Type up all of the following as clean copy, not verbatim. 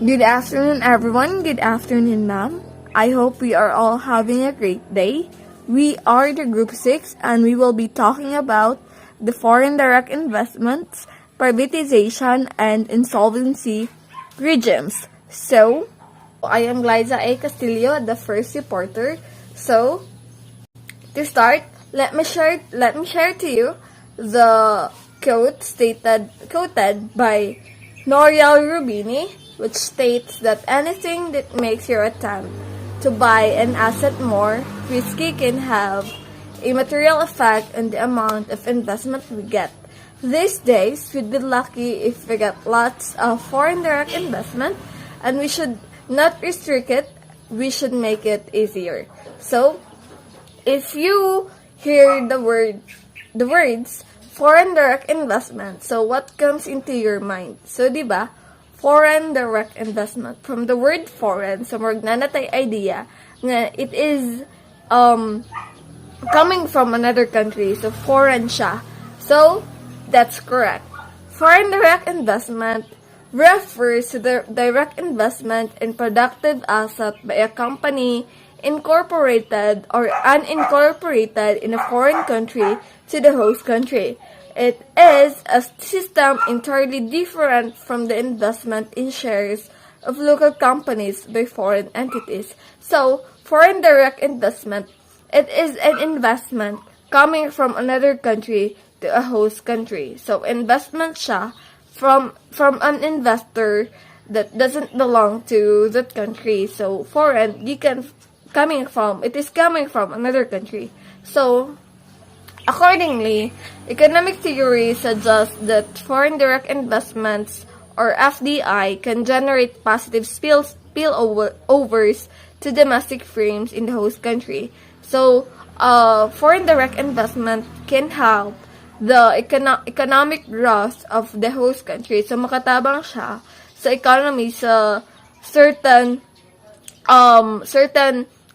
Good afternoon, everyone. Good afternoon, ma'am. I hope we are all having a great day. We are the Group 6 and we will be talking about the foreign direct investments, privatization, and insolvency regimes. So, I am Liza A. Castillo, the first reporter. So, to start, let me share to you the quoted by Nouriel Rubini, which states that anything that makes your attempt to buy an asset more risky can have a material effect on the amount of investment we get. These days, we'd be lucky if we get lots of foreign direct investment, and we should not restrict it, we should make it easier. So, if you hear the words foreign direct investment, so what comes into your mind? So, diba, foreign direct investment. From the word foreign, so magnanatay idea na it is coming from another country. So, foreign siya. So, that's correct. Foreign direct investment refers to the direct investment in productive asset by a company incorporated or unincorporated in a foreign country to the host country. It is a system entirely different from the investment in shares of local companies by foreign entities. So, foreign direct investment, it is an investment coming from another country to a host country. So, investment siya from an investor that doesn't belong to that country. So, foreign, it is coming from another country. So, accordingly, economic theory suggests that foreign direct investments, or FDI, can generate positive spillovers to domestic firms in the host country. So, foreign direct investment can help the economic growth of the host country. So, makatabang siya sa economy sa certain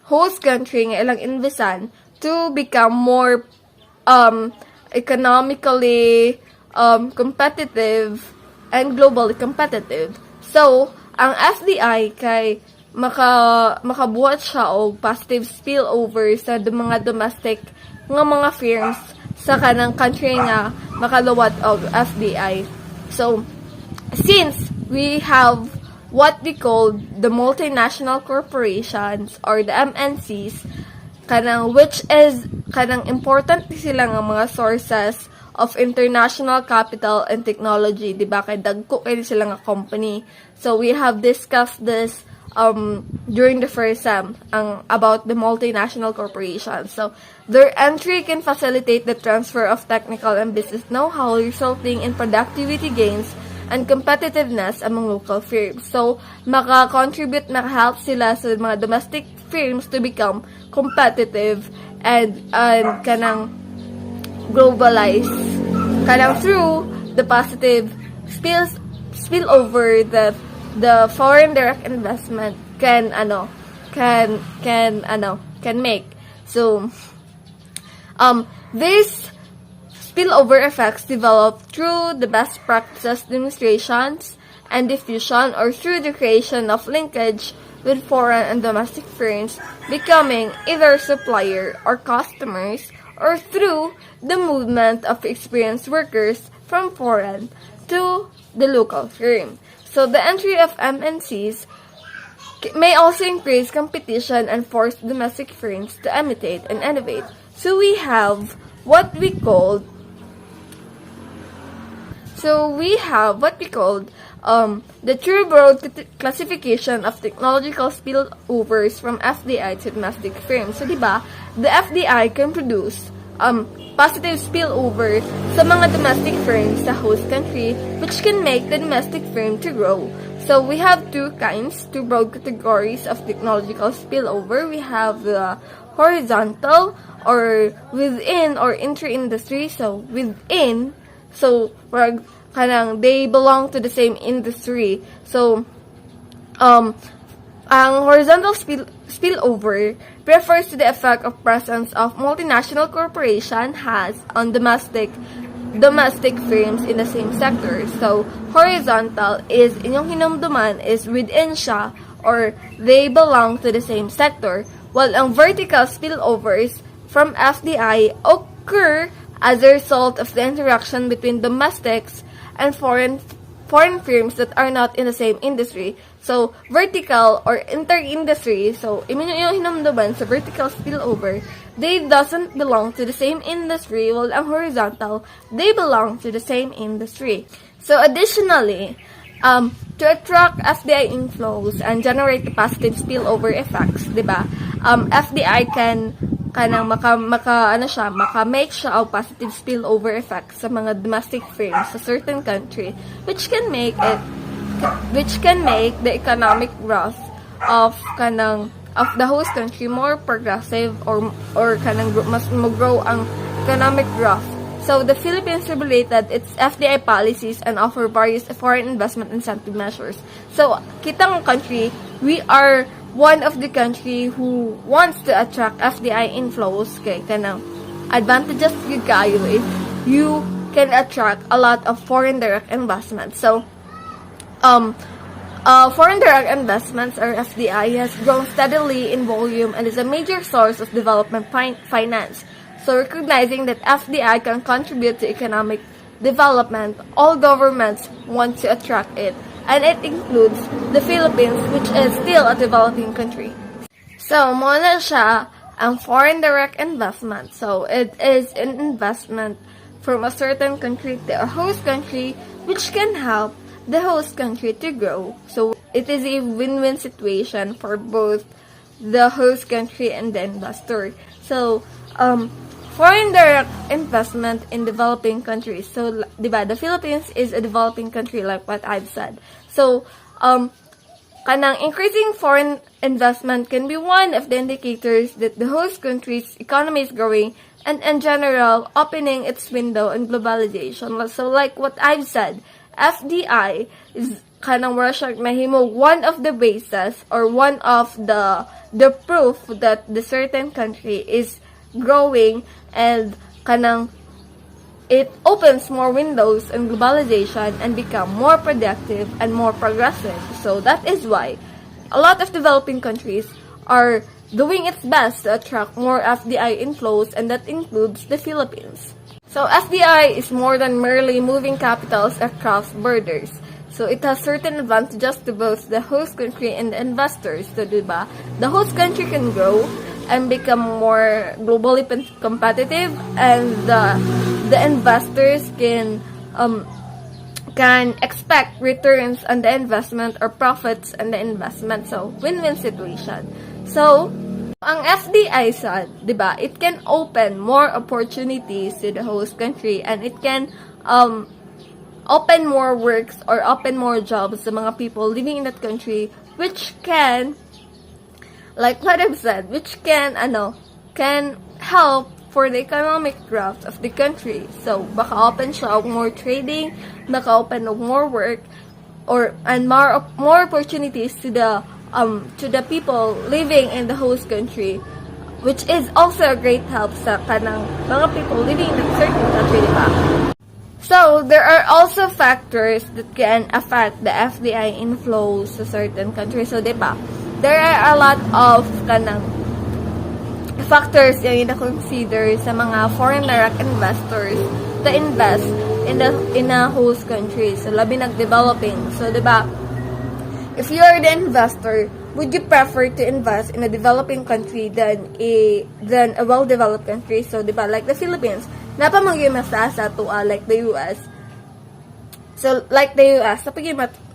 host country nga ilang investan to become more economically competitive and globally competitive. So, ang FDI kay makabuhat siya og positive spillover sa mga domestic nga mga firms sa kanang country nga makaluwat og FDI. So, since we have what we call the multinational corporations or the MNCs, which is important sila nga mga sources of international capital and technology, di ba? Kay dagko kay sila nga company. So we have discussed this during the first sem about the multinational corporations. So their entry can facilitate the transfer of technical and business know-how, resulting in productivity gains and competitiveness among local firms. So, maka-contribute, maka-help sila sa mga domestic firms to become competitive and kanang globalized. Kanang through the positive spillover that the foreign direct investment can make. So, this spillover effects develop through the best practices demonstrations and diffusion, or through the creation of linkage with foreign and domestic firms becoming either supplier or customers, or through the movement of experienced workers from foreign to the local firm. So the entry of MNCs may also increase competition and force domestic firms to imitate and innovate. So we have what we call the true broad classification of technological spillovers from FDI to domestic firms. So, diba, the FDI can produce positive spillover sa mga domestic firms sa host country, which can make the domestic firm to grow. So, we have two broad categories of technological spillover. We have the horizontal, or within, or intra-industry. So, within, so they belong to the same industry. So, ang horizontal spillover refers to the effect of presence of multinational corporation has on domestic domestic firms in the same sector. So, horizontal is, inyong hinumduman is within siya or they belong to the same sector, while ang vertical spillovers from FDI occur as a result of the interaction between domestics and foreign firms that are not in the same industry. So, vertical or inter-industry, so, yung hinumduman sa vertical spillover, they doesn't belong to the same industry, while ang horizontal, they belong to the same industry. So, additionally, to attract FDI inflows and generate the positive spillover effects, diba? FDI can maka-make siya of positive spillover effects sa mga domestic firms sa certain country, which can make the economic growth of the host country more progressive or mas mag-grow ang economic growth. So, the Philippines regulated its FDI policies and offer various foreign investment incentive measures. So, kitang country, we are one of the country who wants to attract FDI inflows kay kanang advantages you kayo if you can attract a lot of foreign direct investments. So, foreign direct investments or FDI has grown steadily in volume and is a major source of development finance. So, recognizing that FDI can contribute to economic development, all governments want to attract it, and it includes the Philippines, which is still a developing country. So, muna siya ang foreign direct investment. So, it is an investment from a certain country to a host country, which can help the host country to grow. So, it is a win-win situation for both the host country and the investor. So, foreign direct investment in developing countries. So, diba, the Philippines is a developing country like what I've said. So, kanang increasing foreign investment can be one of the indicators that the host country's economy is growing and in general, opening its window in globalization. So, like what I've said, FDI is kanang Russia mahimo one of the bases or one of the proof that the certain country is growing and kanang it opens more windows in globalization and become more productive and more progressive. So that is why a lot of developing countries are doing its best to attract more FDI inflows, and that includes the Philippines. So FDI is more than merely moving capitals across borders. So it has certain advantages to both the host country and the investors. So diba, the host country can grow and become more globally competitive, and the investors can expect returns on the investment or profits on the investment. So, win-win situation. So, ang FDI side, diba, it can open more opportunities to the host country, and it can open more works or open more jobs sa mga people living in that country, which can, like what I've said, which can help for the economic growth of the country. So, baka open siya og more trading, baka open og more work, and more opportunities to the people living in the host country, which is also a great help sa kanang mga people living in a certain country, diba? So, there are also factors that can affect the FDI inflows sa certain countries. So, diba? There are a lot of kanang factors yung ina-consider sa mga foreign direct investors to invest in a host country. So, labi nag-developing. So, diba, if you are the investor, would you prefer to invest in a developing country than a well-developed country? So, diba, like the Philippines, napamagyo mas taas ato, like the US. So, like the US,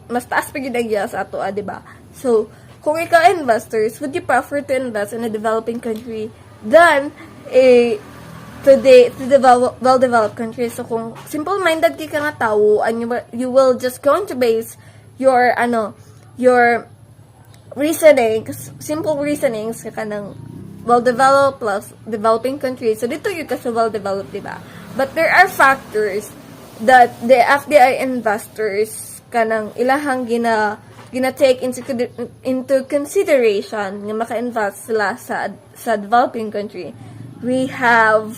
mas taas pa yun ang US ato, diba? So, kung ikaw investors, would you prefer to invest in a developing country than to the well-developed country? So, kung simple-minded ka nga tao, and you will just going to base your reasonings, simple reasonings ka ng well-developed plus developing countries. So, dito yung ka sa well-developed, diba? But there are factors that the FDI investors kanang ilahang gina-take into consideration nga maka-invest sila sa developing country. We have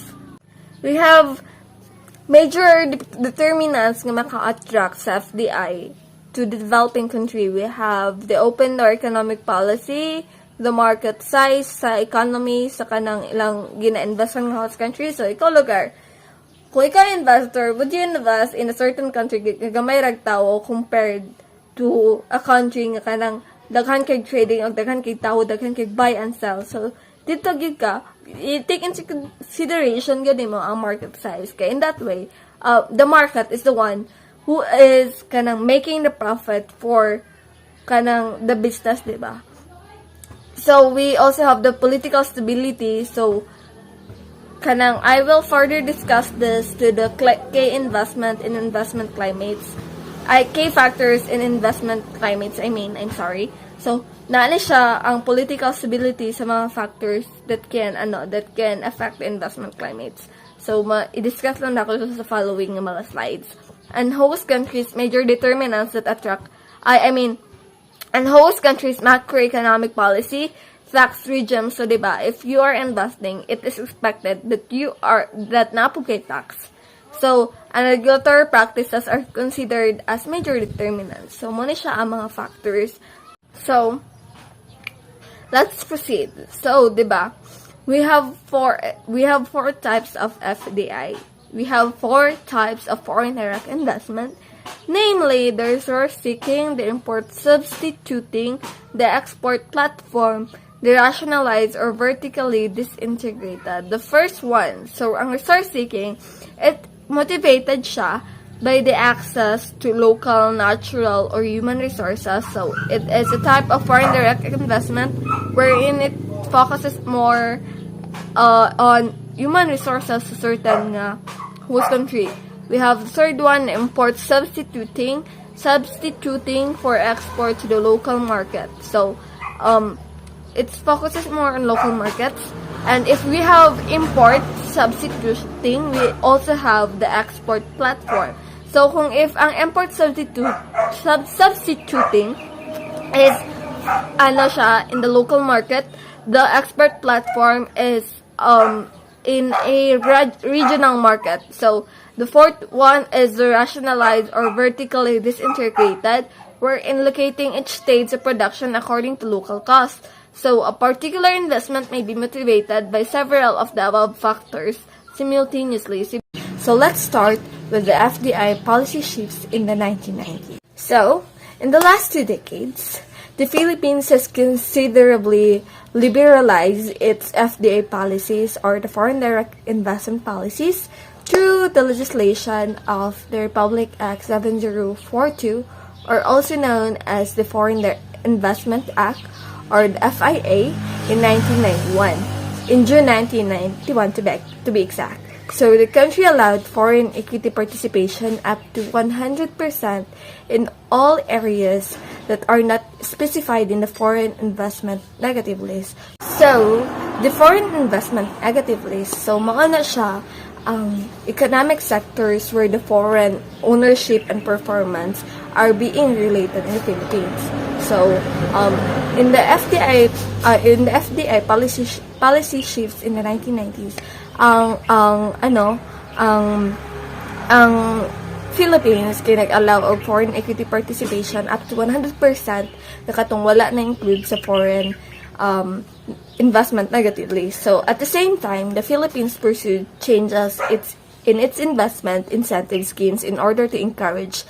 Major determinants nga maka-attract sa FDI to the developing country, we have the open door economic policy, the market size sa economy, sa kanang ilang gina-invest ng host country. So, ikaw lugar, kung ikaw investor, would you invest in a certain country gamay rag tao compared to a country nga kanang daghan kay trading o daghan kay tao, daghan kay buy and sell. So, dito gid ka, i-take into consideration gid mo ang market size. Kaya in that way, the market is the one who is kanang making the profit for kanang the business, diba? So, we also have the political stability. So, kanang I will further discuss this to the key investment in investment climates. Key factors in investment climates, I'm sorry. So, naali siya ang political stability sa mga factors that can affect the investment climates. So, i-discuss lang ako sa following mga slides. And host countries' major determinants that attract, and host countries' macroeconomic policy, tax regime. So, diba, if you are investing, it is expected that napugay tax. So, and regulatory practices are considered as major determinants. So, muna siya ang mga factors. So, let's proceed. So, diba, we have four types of FDI. We have 4 types of foreign direct investment. Namely, the resource seeking, the import substituting, the export platform, the rationalized or vertically disintegrated. The first one, so ang resource seeking, it motivated siya by the access to local, natural, or human resources. So, it is a type of foreign direct investment wherein it focuses more on human resources sa certain host country. We have the third one, import substituting for export to the local market. So, it focuses more on local markets. And if we have import substituting, we also have the export platform. So, kung if ang import substituting is siya in the local market, the export platform is in a regional market. So, the fourth one is the rationalized or vertically disintegrated, wherein locating each stage of production according to local cost. So, a particular investment may be motivated by several of the above factors simultaneously. So, let's start with the FDI policy shifts in the 1990s. So, in the last 2 decades, the Philippines has considerably liberalized its FDI policies, or the foreign direct investment policies, through the legislation of the Republic Act 7042, or also known as the Foreign Investment Act, or the FIA, in 1991, in June 1991 to be exact. So, the country allowed foreign equity participation up to 100% in all areas that are not specified in the Foreign Investment Negative List. So, the Foreign Investment Negative List, so mga na siya ang economic sectors where the foreign ownership and performance are being related in the Philippines. So, in the FDI policy shifts in the 1990s, ang Philippines kay nag-allow of foreign equity participation up to 100% na katong wala na include sa foreign investment negatively. So, at the same time, the Philippines pursued changes in its investment incentive schemes in order to encourage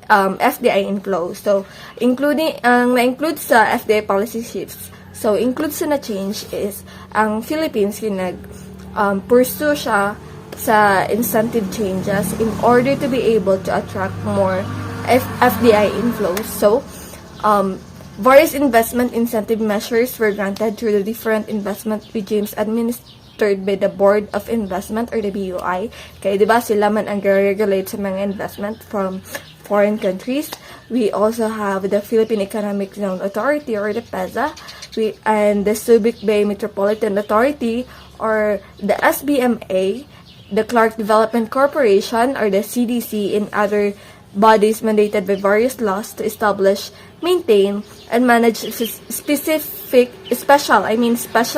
FDI inflow. So, na-include sa FDI policy shifts. So, include sa na-change is ang Philippines pursue siya sa incentive changes in order to be able to attract more FDI inflows. So, various investment incentive measures were granted through the different investment regimes administered by the Board of Investment, or the BOI. Kaya diba sila man ang regulate sa mga investment from foreign countries. We also have the Philippine Economic Zone Authority, or the PEZA, and the Subic Bay Metropolitan Authority, or the SBMA, the Clark Development Corporation, or the CDC, and other bodies mandated by various laws to establish, maintain, and manage special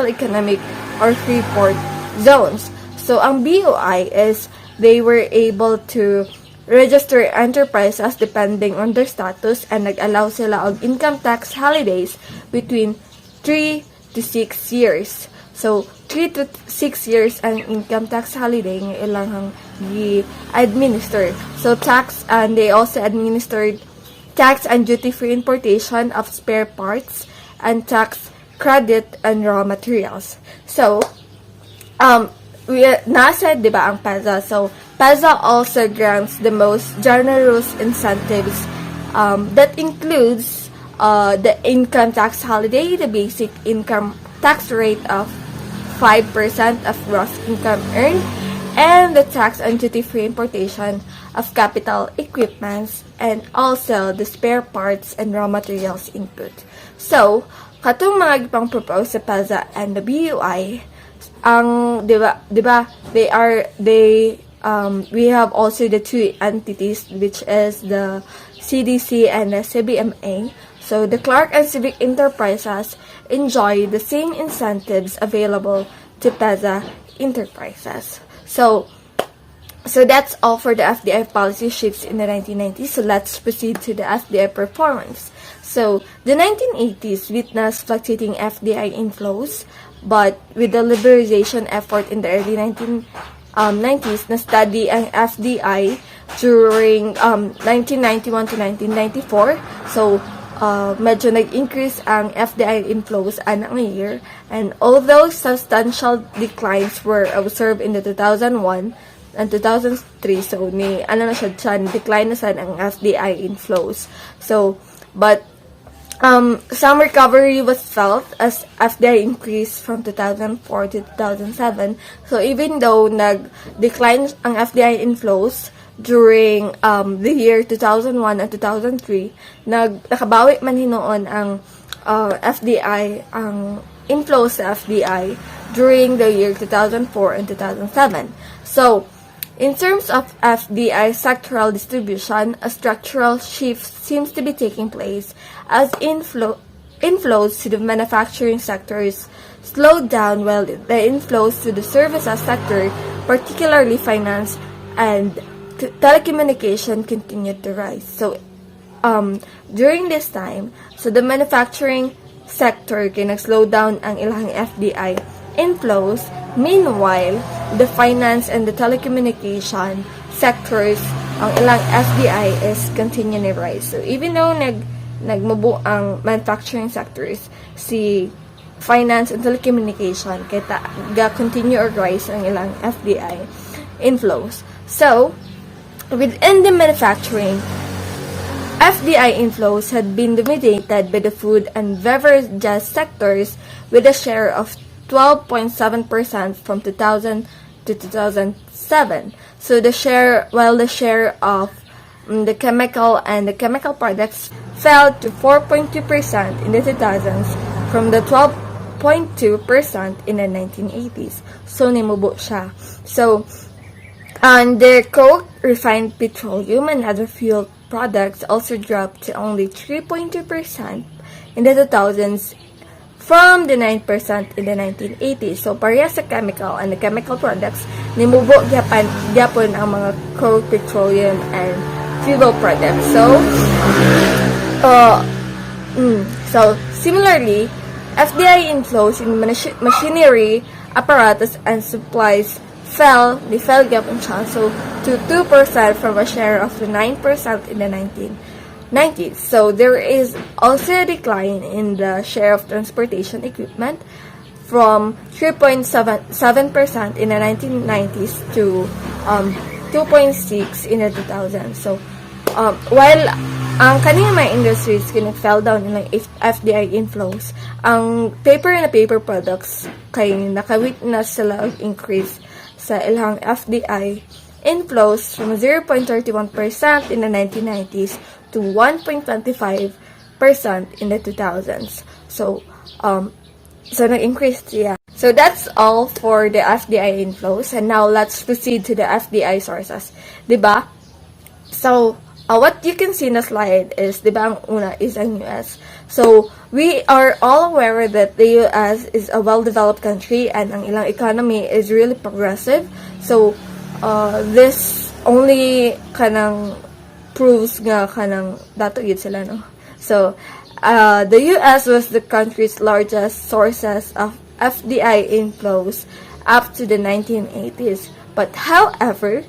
economic or free port zones. So, ang BOI is they were able to register enterprises depending on their status and nag-allow sila og income tax holidays between 3 to 6 years. So, 3 to 6 years ang income tax holiday nga ilang i-administer. So, and they also administered tax and duty-free importation of spare parts and tax credit and raw materials. So, nasa, di ba, ang PEZA? So, PEZA also grants the most generous incentives that includes the income tax holiday, the basic income tax rate of 5% of gross income earned, and the tax on duty-free importation of capital equipments, and also the spare parts and raw materials input. So, katong mga gipang propose sa PEZA and the BUI, we have also the two entities, which is the CDC and the CBMA. So, the Clark and Civic Enterprises enjoy the same incentives available to PEZA enterprises. So that's all for the FDI policy shifts in the 1990s. So let's proceed to the FDI performance. So the 1980s witnessed fluctuating FDI inflows, but with the liberalization effort in the early 1990s, na-study ang FDI during 1991 to 1994. So medyo nag-increase ang FDI inflows anang year, and although substantial declines were observed in the 2001 and 2003, so decline na sad ang FDI inflows. So, but some recovery was felt as FDI increased from 2004 to 2007. So, even though nag-decline ang FDI inflows during the year 2001 and 2003, nakabawi man hinoon ang FDI, ang inflows sa FDI during the year 2004 and 2007. So, in terms of FDI sectoral distribution, a structural shift seems to be taking place as inflows to the manufacturing sectors slowed down while the inflows to the services sector, particularly finance and telecommunication, continued to rise. So, during this time, so the manufacturing sector kay nag-slow down ang ilang FDI inflows. Meanwhile, the finance and the telecommunication sectors, ang ilang FDI is continuing to rise. So, even though nagmubo ang manufacturing sectors, si finance and telecommunication, kaya continue or rise ang ilang FDI inflows. So, within the manufacturing, FDI inflows had been dominated by the food and beverages sectors with a share of 12.7% from 2000 to 2007. So the share of the chemical and the chemical products fell to 4.2% in the 2000s from the 12.2% in the 1980s. So nimubo siya. So and the coke, refined petroleum, and other fuel products also dropped to only 3.2% in the 2000s from the 9% in the 1980s. So, pareha sa chemical and the chemical products, nimubo gyapon ang mga coke, petroleum, and fuel products. So similarly, FDI inflows in machinery, apparatus, and supplies fell gyapon siya, so to 2% from a share of the 9% in the 1990s. So there is also a decline in the share of transportation equipment from 3.7% in the 1990s to 2.6% in the 2000s. So while ang kanina mga industries fell down in like FDI inflows, ang paper and paper products kay nakawitness sila og increase sa ilang FDI inflows from 0.31% in the 1990s to 1.25% in the 2000s. So nag-increase siya. So that's all for the FDI inflows, and now let's proceed to the FDI sources. Diba? So what you can see in the slide is, diba, ang una is ang US. So we are all aware that the US is a well-developed country and ang ilang economy is really progressive. So this only kanang proves nga kanang dato yun sila, no? So, the US was the country's largest sources of FDI inflows up to the 1980s. But however,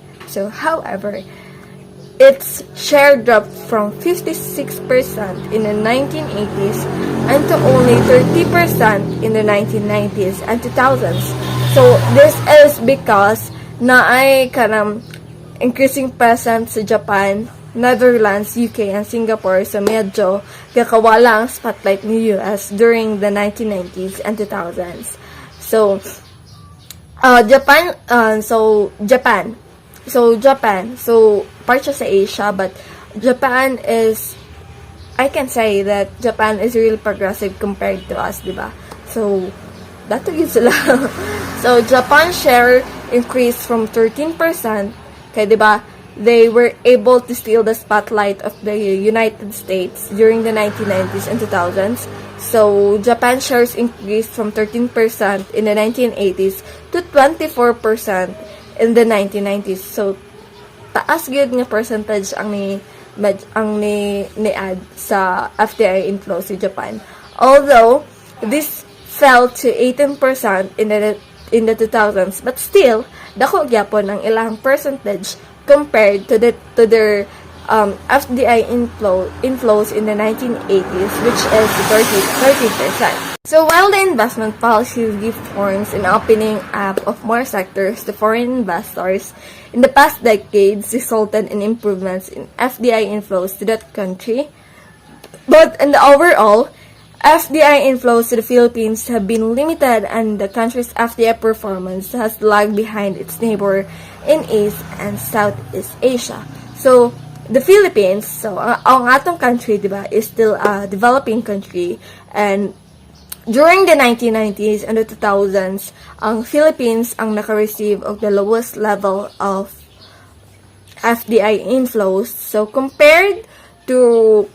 its share dropped from 56% in the 1980s and to only 30% in the 1990s and 2000s. So, this is because na ay kanang increasing presence sa Japan, Netherlands, UK, and Singapore, so medyo kakawala ang spotlight ni US during the 1990s and 2000s. So, Japan, part siya sa Asia, but Japan is, I can say that Japan is really progressive compared to us, diba? So, dato yun sila. So, Japan's share increased from 13%, kaya diba, they were able to steal the spotlight of the United States during the 1990s and 2000s. So, Japan's shares increased from 13% in the 1980s to 24% in the 1990s. So, taas gyud nga percentage ang ni-add sa FDI inflow si Japan. Although, this fell to 18% in the 2000s, but still, dako gyapon ang ilang percentage compared to their FDI inflows in the 1980s, which is 30%. So while the investment policy reforms and opening up of more sectors to foreign investors in the past decades resulted in improvements in FDI inflows to that country, but in the overall, FDI inflows to the Philippines have been limited and the country's FDI performance has lagged behind its neighbor in East and Southeast Asia. So, the Philippines, so ang atong country, diba, is still a developing country, and during the 1990s and the 2000s, ang Philippines ang naka-receive of the lowest level of FDI inflows. So, compared to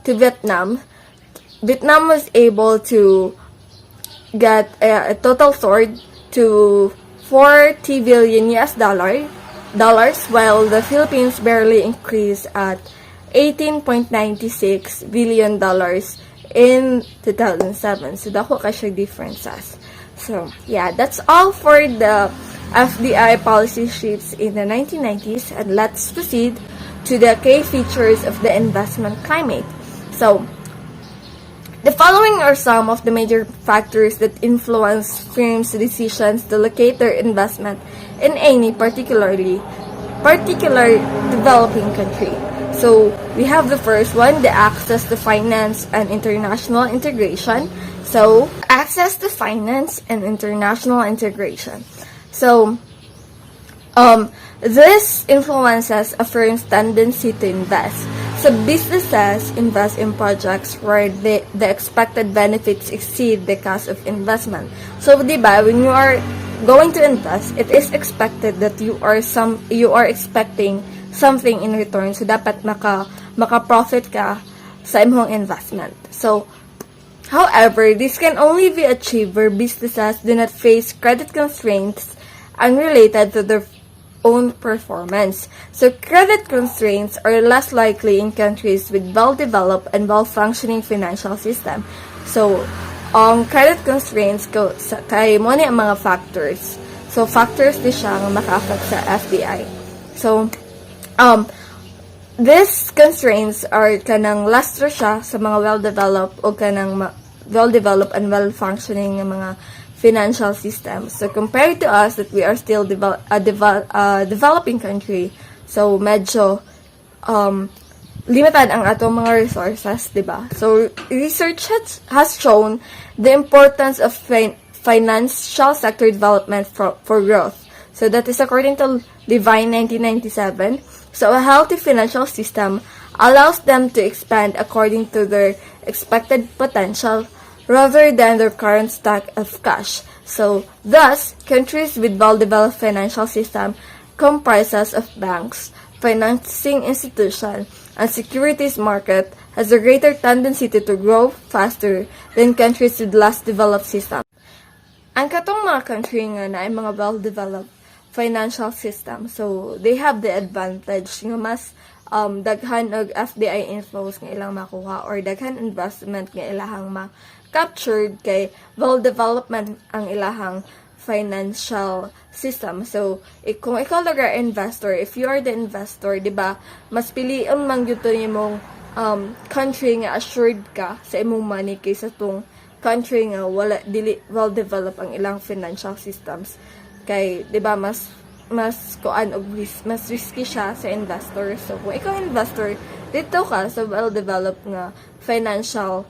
Vietnam, Vietnam was able to get a total soared to 40 billion US dollars, while the Philippines barely increased at 18.96 billion dollars in 2007. So, dako ka siya differences. So, yeah, that's all for the FDI policy shifts in the 1990s, and let's proceed to the key features of the investment climate. So, the following are some of the major factors that influence firms' decisions to locate their investment in any particular developing country. So, we have the first one, the access to finance and international integration. So, access to finance and international integration. So, this influences a firm's tendency to invest. So, businesses invest in projects where the expected benefits exceed the cost of investment. So, diba, when you are going to invest, it is expected that you are expecting something in return. So, dapat maka-profit ka sa imong investment. So, however, this can only be achieved where businesses do not face credit constraints unrelated to their own performance. So, credit constraints are less likely in countries with well-developed and well-functioning financial system. So, ang credit constraints kay mo ni ang mga factors. So, factors di siya nga maka-affect sa FDI. So, these constraints are kanang lastre siya sa mga well-developed o kanang well-developed and well-functioning mga financial system. So, compared to us that we are still a developing country, so medyo limited ang atong mga resources, diba? So, research has shown the importance of financial sector development for growth. So, that is according to Levine 1997. So, a healthy financial system allows them to expand according to their expected potential rather than their current stock of cash. So, thus, countries with well-developed financial system comprises of banks, financing institution, and securities market has a greater tendency to grow faster than countries with less developed system. Ang katong mga country nga na ay mga well-developed financial system. So they have the advantage nga mas daghan og FDI inflows nga ilang makuha or daghan investment nga ilahang ma-captured kay well development ang ilahang financial system. So, kung ikaw lugar investor, if you are the investor, di ba, mas piliin man gyud nimong country nga assured ka sa imong money kaysa tong country nga wala dili well developed ang ilang financial systems. Kay, di ba, mas kuan og mas risky siya sa investor. So, kung ikaw investor, dito ka sa well developed nga financial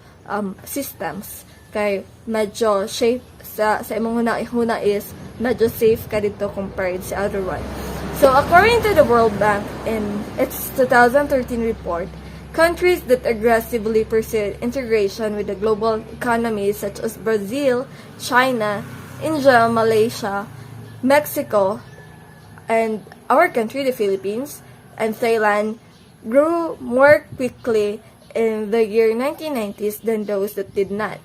systems kay medyo safe sa imong huna is medyo safe ka dito compared sa other one. So, according to the World Bank in its 2013 report, countries that aggressively pursue integration with the global economy such as Brazil, China, India, Malaysia, Mexico, and our country, the Philippines, and Thailand, grew more quickly in the year 1990s than those that did not.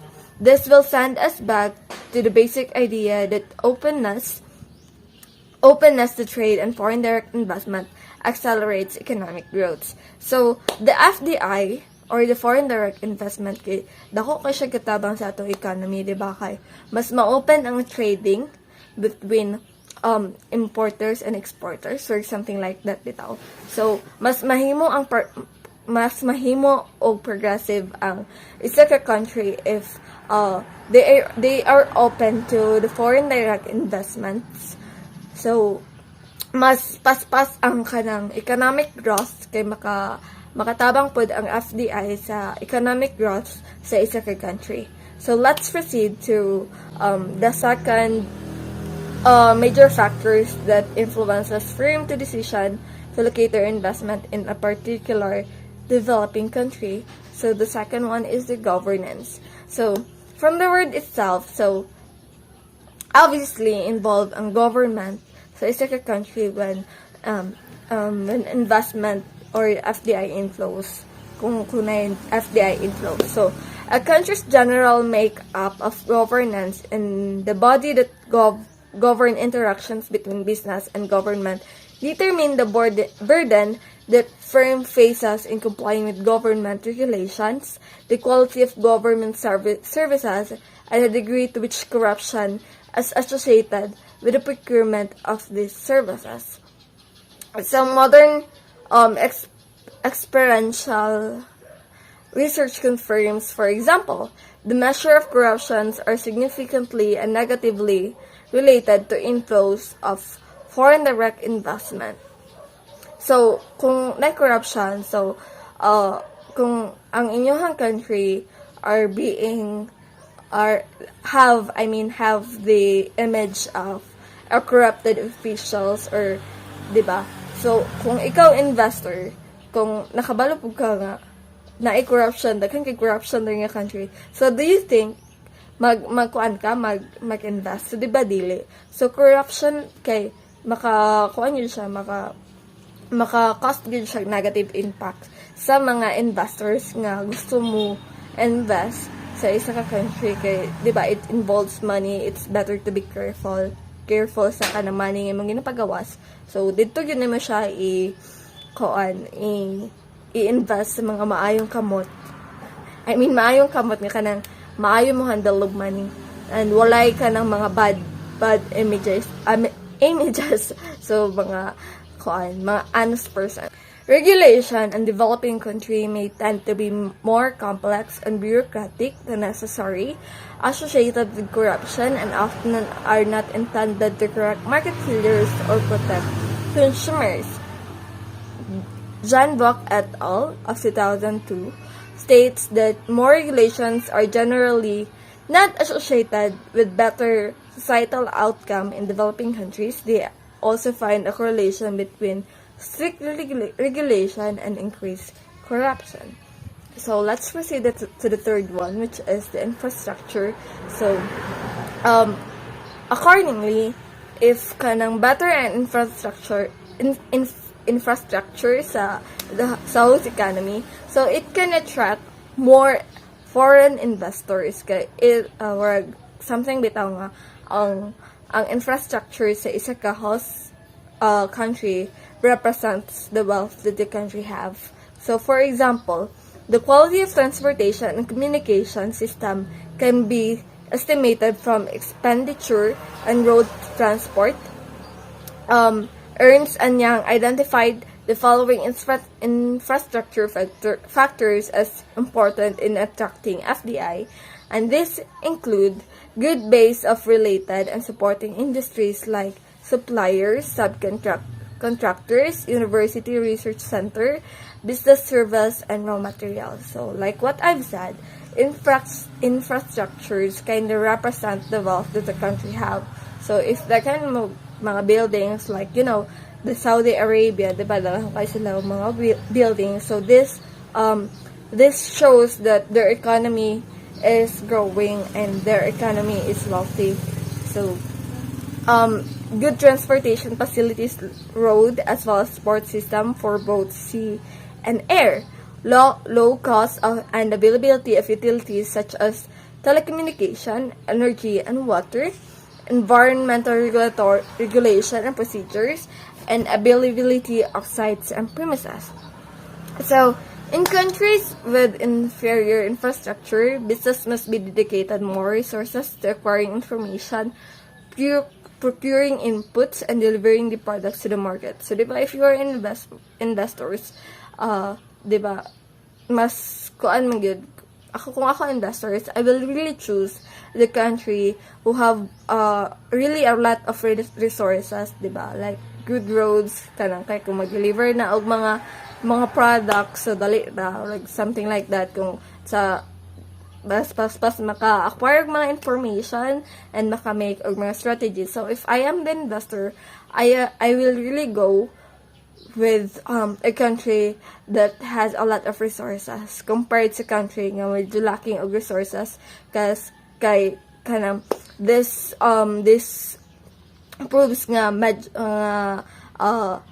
This will send us back to the basic idea that openness to trade and foreign direct investment accelerates economic growth. So, the FDI, or the foreign direct investment, dako kay siya katabang sa atong economy, di ba kay mas ma-open ang trading between importers and exporters or something like that bitaw. So, mas mahimo o progressive ang isa ka country if they are open to the foreign direct investments. So, mas paspas ang kanang economic growth kay makatabang pod ang FDI sa economic growth sa isa ka country. So, let's proceed to the second major factors that influences firm to decision to locate their investment in a particular developing country. So, the second one is the governance. So, from the word itself, so, obviously, involved ang government sa isa ka country when investment or FDI inflows, kung na FDI inflows. So, a country's general makeup of governance and the body that govern interactions between business and government determine the burden that firm faces in complying with government regulations, the quality of government services, and the degree to which corruption is associated with the procurement of these services. Some modern experiential research confirms, for example, the measure of corruptions are significantly and negatively related to inflows of foreign direct investment. So, kung na corruption, so, kung ang inyong country have the image of a corrupted officials or, diba? So, kung ikaw investor, kung nakabalo po ka nga, na-corruption, daghan kay corruption rin nga country. So, do you think, mag-invest? So, diba, dili? So, corruption kay, maka-kuan yun siya, maka-cost yun siya negative impact sa mga investors nga gusto mo invest sa isa ka country kay, diba, it involves money, it's better to be careful sa kanang money nga mong ginapagawas. So, dito yun naman siya i-invest sa mga maayong kamot. Maayong kamot nga kanang maayo mo handle of money and walay ka ng mga bad images so mga honest person. Regulation in developing country may tend to be more complex and bureaucratic than necessary, associated with corruption, and often are not intended to correct market failures or protect consumers. John Buck et al. Of 2002 states that more regulations are generally not associated with better societal outcome in developing countries. They also find a correlation between strict regulation and increased corruption. So let's proceed to the third one, which is the infrastructure. So, accordingly, if kanang better and infrastructure sa whole economy, so it can attract more foreign investors kay or something bitaw nga ang infrastructure sa isa ka country represents the wealth that the country have. So, for example, the quality of transportation and communication system can be estimated from expenditure on road transport. Ernst and Young identified the following infrastructure factors as important in attracting FDI, and these include good base of related and supporting industries like suppliers, subcontractors, university research center, business service, and raw materials. So, like what I've said, infrastructures kind of represent the wealth that the country have. So, if the kind of mga buildings like, the Saudi Arabia, diba, dalang kayo sila mga buildings. So, this shows that their economy is growing and their economy is wealthy. So, good transportation facilities, road, as well as support system for both sea and air. Low cost and availability of utilities such as telecommunication, energy, and water, environmental regulation and procedures, and availability of sites and premises. So, in countries with inferior infrastructure, business must be dedicated more resources to acquiring information, procuring inputs, and delivering the products to the market. So, diba, if you are investors, diba, mas kuan man gyud. Kung ako investors, I will really choose the country who have really a lot of resources, diba? Like good roads, kanang kay kung mag-deliver na og mga products, so dali na, like something like that, kung sa pas maka-acquire mga information and maka-make og mga strategies. So if I am the investor, I will really go with a country that has a lot of resources compared sa country nga medyo lacking of resources, kay kanang this proves nga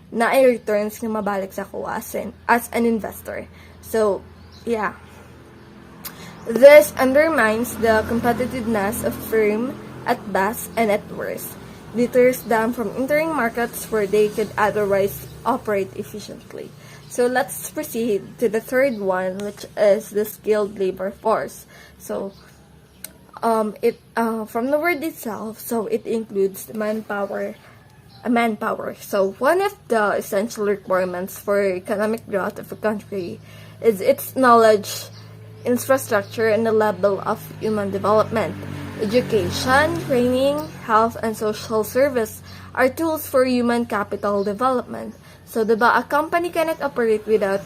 na ay returns nga mabalik sa ko as an investor. So yeah, this undermines the competitiveness of firm at best and at worst, deters them from entering markets where they could otherwise operate efficiently. So let's proceed to the third one, which is the skilled labor force. So it from the word itself, so it includes manpower. So one of the essential requirements for economic growth of a country is its knowledge, infrastructure, and the level of human development. Education, training, health, and social service are tools for human capital development. So, diba, a company cannot operate without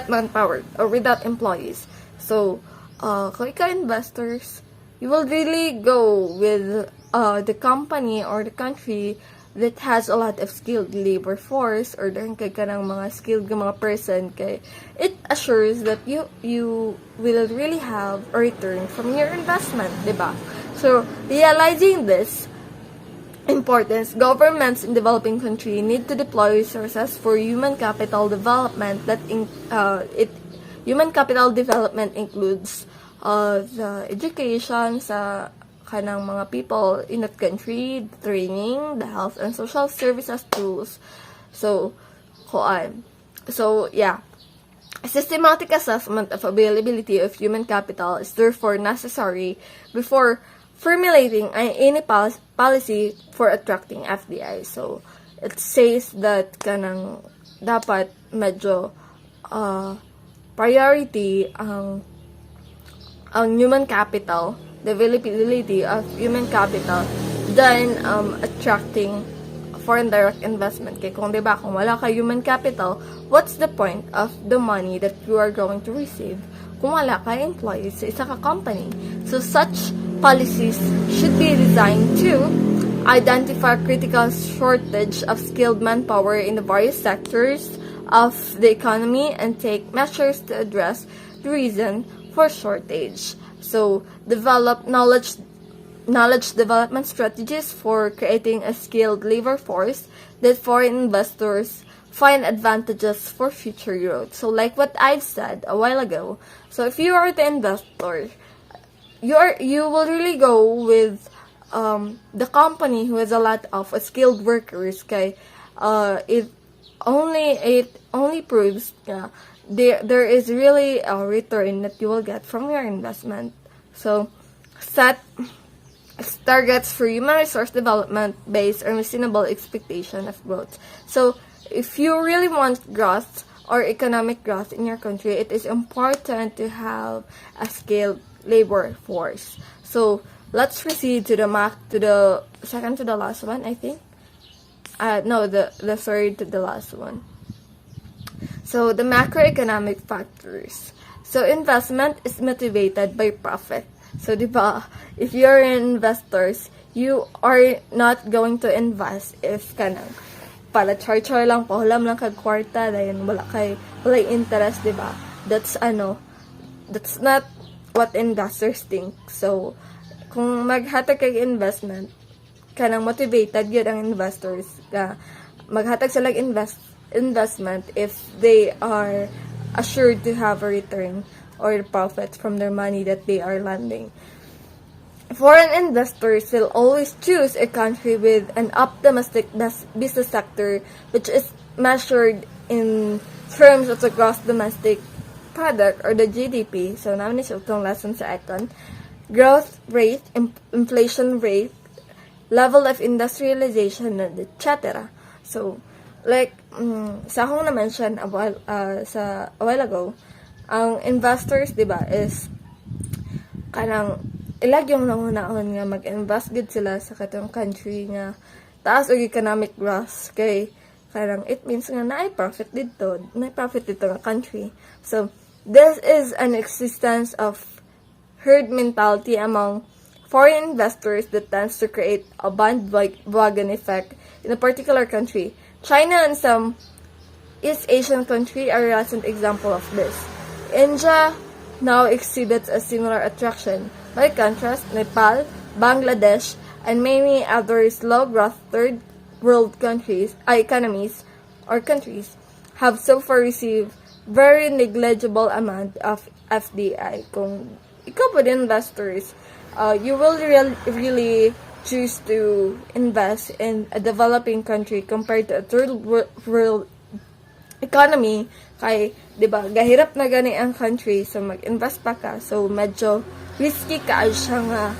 manpower or without employees. So, kung ikaw investors, you will really go with the company or the country that has a lot of skilled labor force, or dahil kay ka ng mga skilled mga person, kay it assures that you will really have a return from your investment, diba? So, realizing this importance, governments in developing country need to deploy resources for human capital development. Human capital development includes the education sa kanang mga people in that country, the training, the health and social services tools. So, yeah. A systematic assessment of availability of human capital is therefore necessary before formulating any policy for attracting FDI. So, it says that kanang dapat medyo priority ang human capital, the availability of human capital, than attracting foreign direct investment. Kaya kung diba, kung wala ka human capital, what's the point of the money that you are going to receive kung wala ka employees sa isa ka company? So such policies should be designed to identify critical shortage of skilled manpower in the various sectors of the economy and take measures to address the reason for shortage. So, develop knowledge development strategies for creating a skilled labor force that foreign investors find advantages for future growth. So, like what I've said a while ago, so if you are the investor, you will really go with the company who has a lot of skilled workers, kay it only proves na there is really a return that you will get from your investment. So set targets for human resource development based on reasonable expectation of growth. So if you really want growth or economic growth in your country, it is important to have a skilled labor force. So let's proceed to the second to the last one, I think. No, the third to the last one. So the macroeconomic factors. So investment is motivated by profit. So diba, if you're investors, you are not going to invest if kanang pala char-char lang, pahulam lang kag kwarta, dayon wala interest, diba? That's not what investors think. So kung maghatag kag investment, kanang motivated yun ang investors ka maghatag sila investment if they are assured to have a return or profit from their money that they are lending. Foreign investors will always choose a country with an optimistic business sector, which is measured in terms of the gross domestic product or the GDP. So namin is itong lesson sa econ. Growth rate, inflation rate, level of industrialization, etc. So, like, sa akong na-mention a while ago, ang investors, diba, is kanang ilag yung nangunahon nga mag-invest gud sila sa katong country nga taas og economic growth, kay kanang it means nga naay profit dito nga country. So this is an existence of herd mentality among foreign investors that tends to create a bandwagon effect in a particular country. China and some East Asian country are a recent example of this. India now exhibits a similar attraction. By contrast, Nepal, Bangladesh, and many other slow-growth third-world economies have so far received very negligible amount of FDI. Kung ikaw po din investors, you will really choose to invest in a developing country compared to a third world economy, kay, diba, gahirap na gani ang country, so mag-invest pa ka, so medyo risky ka siya nga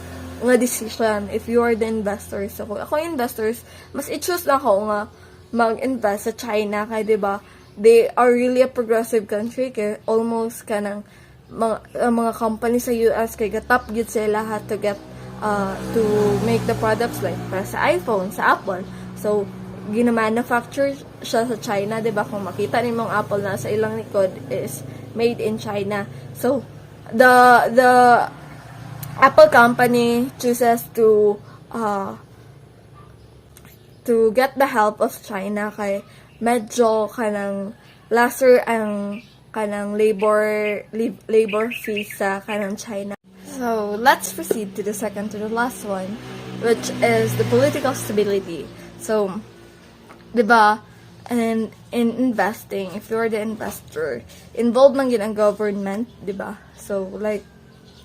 decision if you are the investor. So kung ako investors, mas i-choose na ako nga mag-invest sa China, kay diba, they are really a progressive country, kay almost kanang mga company sa US, kay gatap yun sila lahat to get to make the products like para sa iPhone, sa Apple. So gina-manufacture siya sa China, diba? Kung makita nimong Apple na sa ilang likod is made in China. So the Apple company chooses to get the help of China, kay medyo kanang lesser ang kanang labor fees sa kanang China. So let's proceed to the second to the last one, which is the political stability. So diba, and in investing, if you're the investor, involved man yun ang government, diba? So like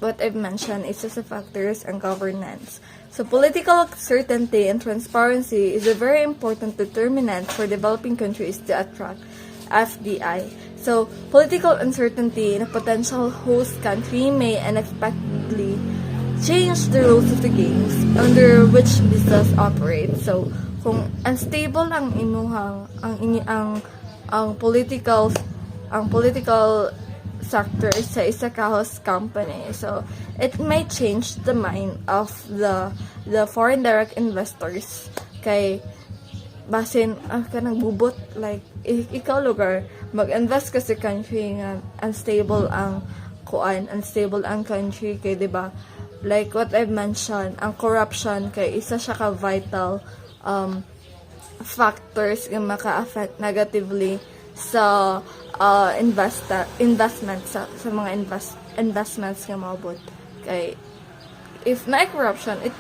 what I've mentioned, it's just the factors and governance. So political certainty and transparency is a very important determinant for developing countries to attract FDI. So political uncertainty in a potential host country may unexpectedly change the rules of the games under which business operates. So kung unstable ang imuhang ang political sector sa isa ka host company, so it may change the mind of the foreign direct investors, kay basin kanang bubot, like ikaw lugar mag-invest ka sa country nga unstable ang country, kay diba, like what I've mentioned, ang corruption kay isa siya ka vital factors nga maka-affect negatively sa investment sa mga investments nga maabot. Kay if na corruption, it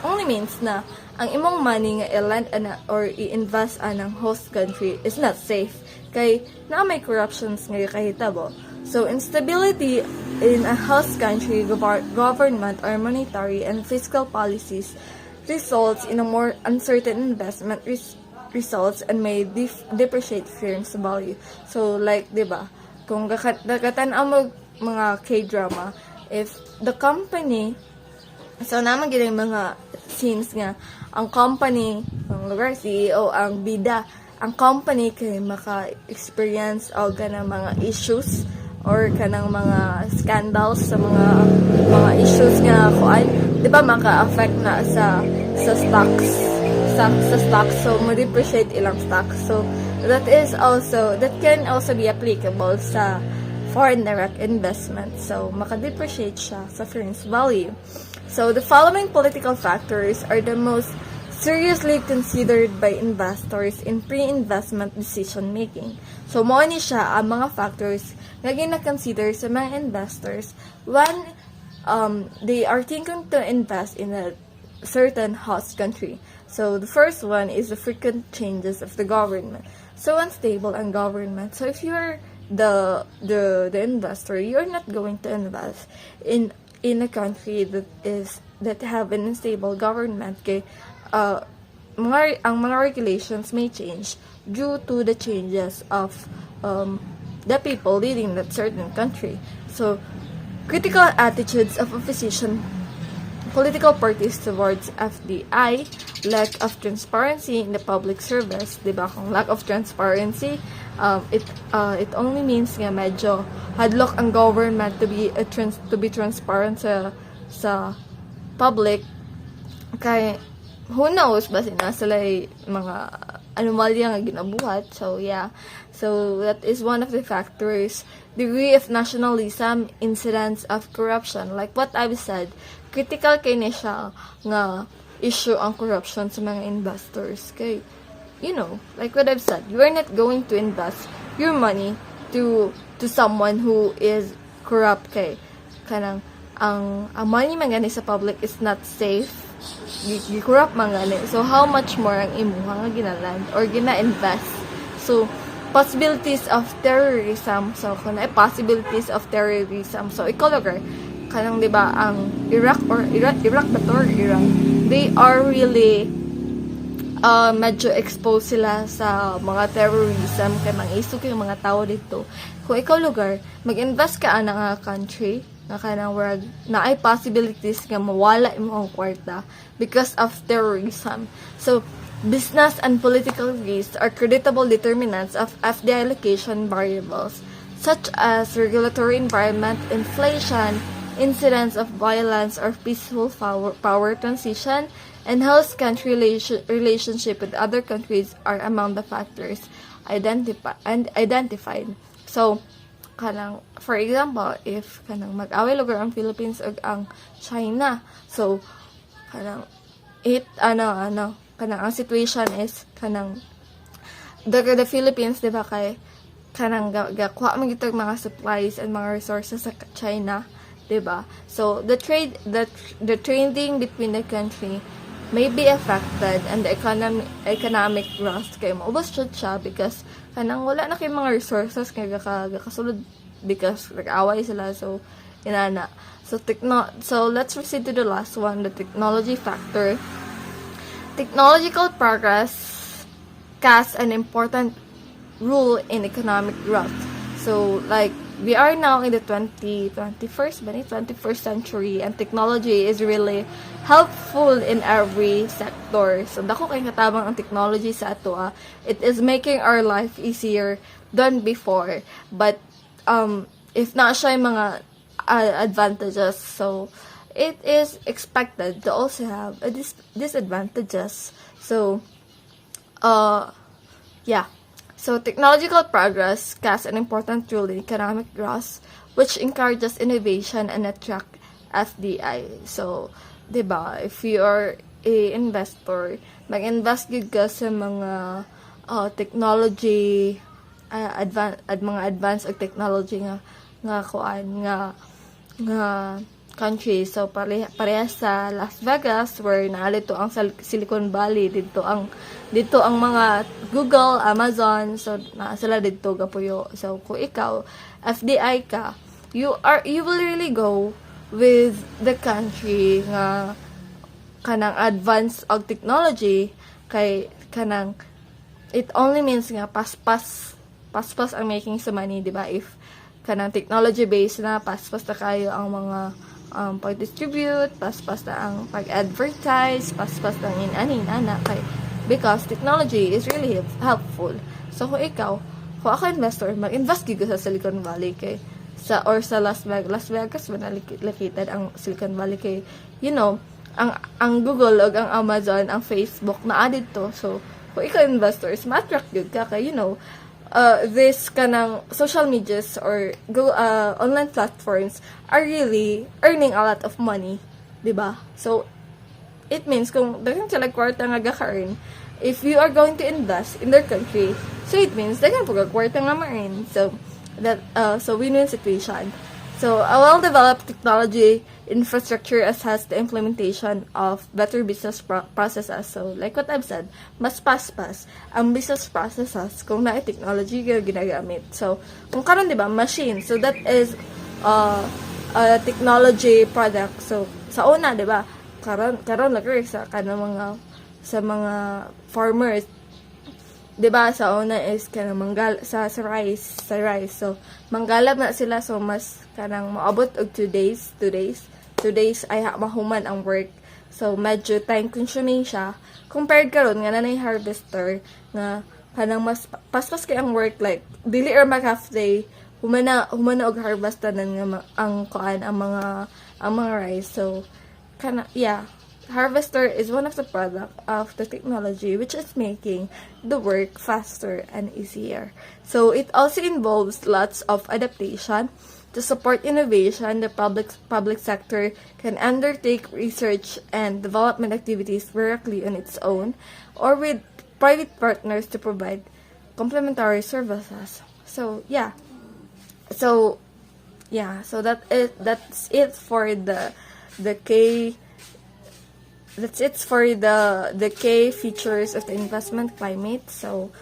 only means na ang imong money nga i-lend or i-invest anang host country is not safe, kay na may corruptions nga kahitabo. So instability in a host country, government or monetary and fiscal policies results in a more uncertain investment results and may depreciate firms' value. So, like, di ba, kung nakatanaw mo mga K-drama, if the company, so naman ganyan mga scenes nga, ang company, ang lugar, CEO, ang bida, ang company kay maka-experience o ganang mga issues or kanang mga scandals sa mga issues nga kuan, di ba maka-affect na sa stocks, sa stocks, so ma-depreciate ilang stocks. So that can also be applicable sa foreign direct investment. So maka-depreciate siya sa firm's value. So the following political factors are the most seriously considered by investors in pre-investment decision making. So mo ni siya ang mga factors nga gina-consider sa mga investors when they are thinking to invest in a certain host country. So the first one is the frequent changes of the government. So unstable ang government. So if you're the investor, you're not going to invest in a country that have an unstable government. Kay ang mga regulations may change due to the changes of the people leading that certain country. So critical attitudes of opposition political parties towards FDI, lack of transparency in the public service, diba? Kung lack of transparency, it only means nga medyo hadlock ang government to be transparent sa public. Kay who knows ba sila mga anomalya nga ginabuhat. So yeah, so that is one of the factors. Degree of nationalism, incidents of corruption, like what I've said, critical kay ni siya nga issue ang corruption sa mga investors. Kay, you know, like what I've said, you are not going to invest your money to someone who is corrupt. Kay kanang ang money man gani sa public is not safe. Corrupt man gani. So how much more ang imuha nga ginaland or gina-invest. So possibilities of terrorism. So kung ay possibilities of terrorism. So ikaw lugar kanang di ba ang Iraq ba to or Iran, they are really medyo exposed sila sa mga terrorism kay mangisog yung mga tao dito. Kung ikaw lugar mag-invest ka nga country na kanang word na ay possibilities nga mawala imong kwarta because of terrorism. So business and political risks are creditable determinants of FDI allocation variables such as regulatory environment, inflation, incidents of violence or peaceful power transition, and host country relationship with other countries are among the factors identified. So, kanang, for example, if kanang mag-away lugar ang Philippines ug ang China, so kanang kanang ang situation is kanang the Philippines, di ba, kay kanang gakuha man gitag mga supplies and mga resources sa China, di ba? So the trading between the country may be affected and the economic growth kay maubos siya because kanang wala na kay mga resources kay gakasulod because nag-away sila. So inana. So let's proceed to the last one, the technology factor. Technological progress casts an important role in economic growth. So like we are now in the 21st century and technology is really helpful in every sector. So dako kay katabang ang technology sa ato. It is making our life easier than before. But if na siya yung mga advantages, so it is expected to also have disadvantages. So yeah. So technological progress casts an important role in economic growth, which encourages innovation and attract FDI. So, diba, if you are a investor, mag-invest gid ka sa mga technology, mga advanced technology nga country. So parehas sa Las Vegas where naalito ang Silicon Valley, dito ang mga Google, Amazon, so na sila dito gapuyo. So kung ikaw FDI ka, you will really go with the country nga kanang advance og technology, kay kanang it only means nga paspas ang making sa money, di ba? If kanang technology based na, paspas na kayo ang mga pag-distribute, paspas na ang pag-advertise, paspas na ang inana kay because technology is really helpful. So kung ako investor, mag-invest gyud sa Silicon Valley kay sa Las Vegas man located ang Silicon Valley kay ang Google ug ang Amazon, ang Facebook na dito. So kung ikaw investors, ma-attract gyud ka kay this kanang social medias or online platforms are really earning a lot of money, diba? So it means kung daghang sila kwarta nga ga-earn, if you are going to invest in their country, so it means daghang pag kwarta nga ma-earn. So win-win situation. So a well-developed technology infrastructure assess the implementation of better business processes. So like what I've said, mas paspas ang business processes kung na technology ginagamit. So kung karon diba machine, so that is a technology product. So sa una diba karon lagi sa mga farmers, diba sa una is kanang sa rice. So manggalab na sila, so mas kanang maabot og 2 days ay mahuman ang work. So medyo time consuming siya compared karon nga nanay harvester nga kanang mas paspas kay ang work, like dili or mag half day humana og harvestanan nga ang mga rice. So harvester is one of the product of the technology which is making the work faster and easier. So it also involves lots of adaptation. To support innovation, the public sector can undertake research and development activities directly on its own or with private partners to provide complementary services. So that's it for the key features of the investment climate. So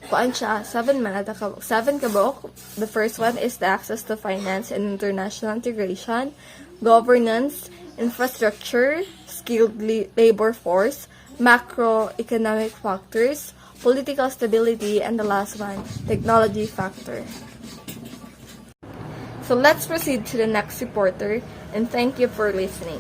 kuan siya, 7 kabok. The first one is the access to finance and international integration, governance, infrastructure, skilled labor force, macroeconomic factors, political stability, and the last one, technology factor. So let's proceed to the next reporter, and thank you for listening.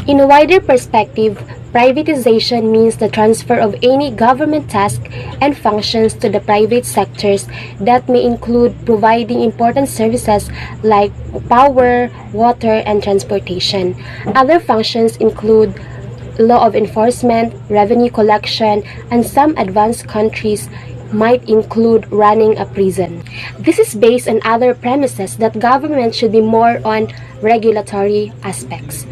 In a wider perspective, privatization means the transfer of any government task and functions to the private sectors that may include providing important services like power, water, and transportation. Other functions include law of enforcement, revenue collection, and some advanced countries might include running a prison. This is based on other premises that government should be more on regulatory aspects.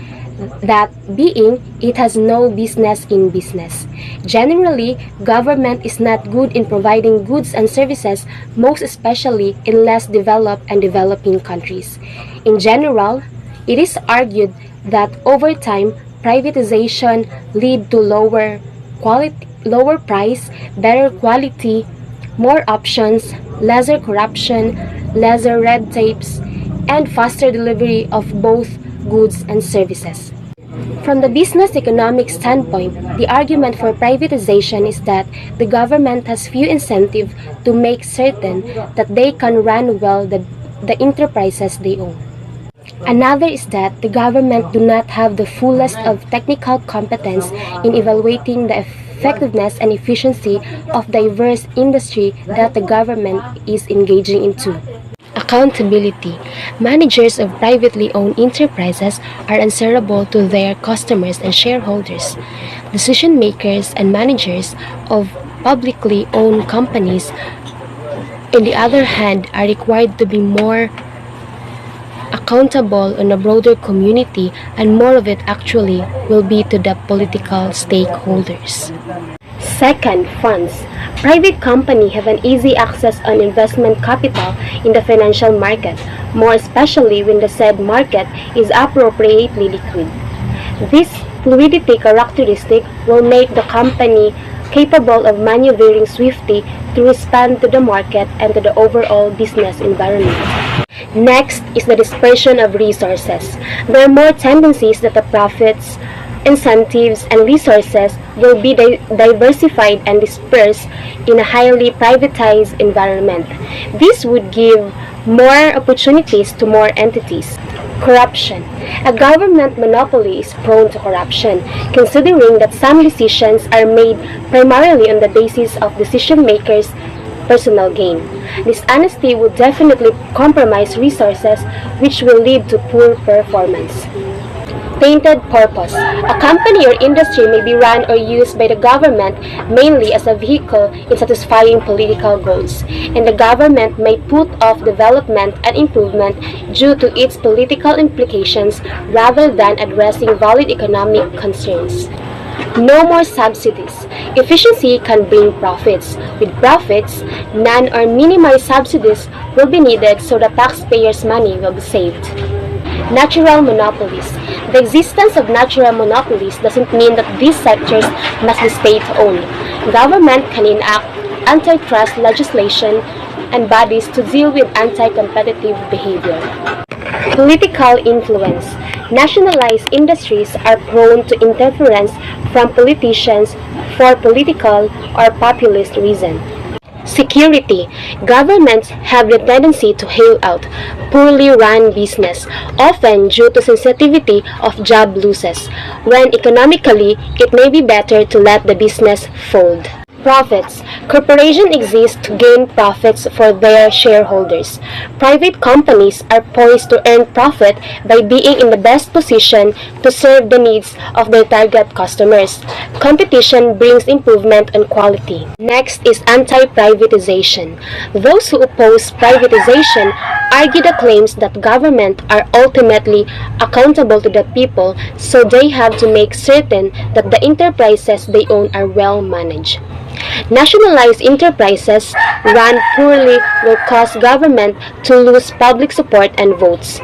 That being, it has no business in business. Generally, government is not good in providing goods and services, most especially in less developed and developing countries. In general, it is argued that over time, privatization lead to lower price, better quality, more options, lesser corruption, lesser red tapes, and faster delivery of both goods and services. From the business economic standpoint, the argument for privatization is that the government has few incentive to make certain that they can run well the enterprises they own. Another is that the government do not have the fullest of technical competence in evaluating the effectiveness and efficiency of diverse industry that the government is engaging into. Accountability. Managers of privately owned enterprises are answerable to their customers and shareholders. Decision makers and managers of publicly owned companies, on the other hand, are required to be more accountable on a broader community, and more of it actually will be to the political stakeholders. Second, funds. Private companies have an easy access on investment capital in the financial market, more especially when the said market is appropriately liquid. This fluidity characteristic will make the company capable of maneuvering swiftly to respond to the market and to the overall business environment. Next is the dispersion of resources. There are more tendencies that the profits, incentives, and resources will be diversified and dispersed in a highly privatized environment. This would give more opportunities to more entities. Corruption. A government monopoly is prone to corruption, considering that some decisions are made primarily on the basis of decision makers' personal gain. Dishonesty will definitely compromise resources, which will lead to poor performance. Tainted purpose. A company or industry may be run or used by the government mainly as a vehicle in satisfying political goals, and the government may put off development and improvement due to its political implications rather than addressing valid economic concerns. No more subsidies. Efficiency can bring profits. With profits, none or minimized subsidies will be needed so the taxpayers' money will be saved. Natural monopolies. The existence of natural monopolies doesn't mean that these sectors must be state-owned. Government can enact antitrust legislation and bodies to deal with anti-competitive behavior. Political influence. Nationalized industries are prone to interference from politicians for political or populist reasons. Security. Governments have the tendency to hail out poorly run business, often due to sensitivity of job losses, when economically it may be better to let the business fold. Profits. Corporations exist to gain profits for their shareholders. Private companies are poised to earn profit by being in the best position to serve the needs of their target customers. Competition brings improvement on quality. Next is anti-privatization. Those who oppose privatization argue the claims that government are ultimately accountable to the people, so they have to make certain that the enterprises they own are well managed. Nationalized enterprises run poorly will cause government to lose public support and votes.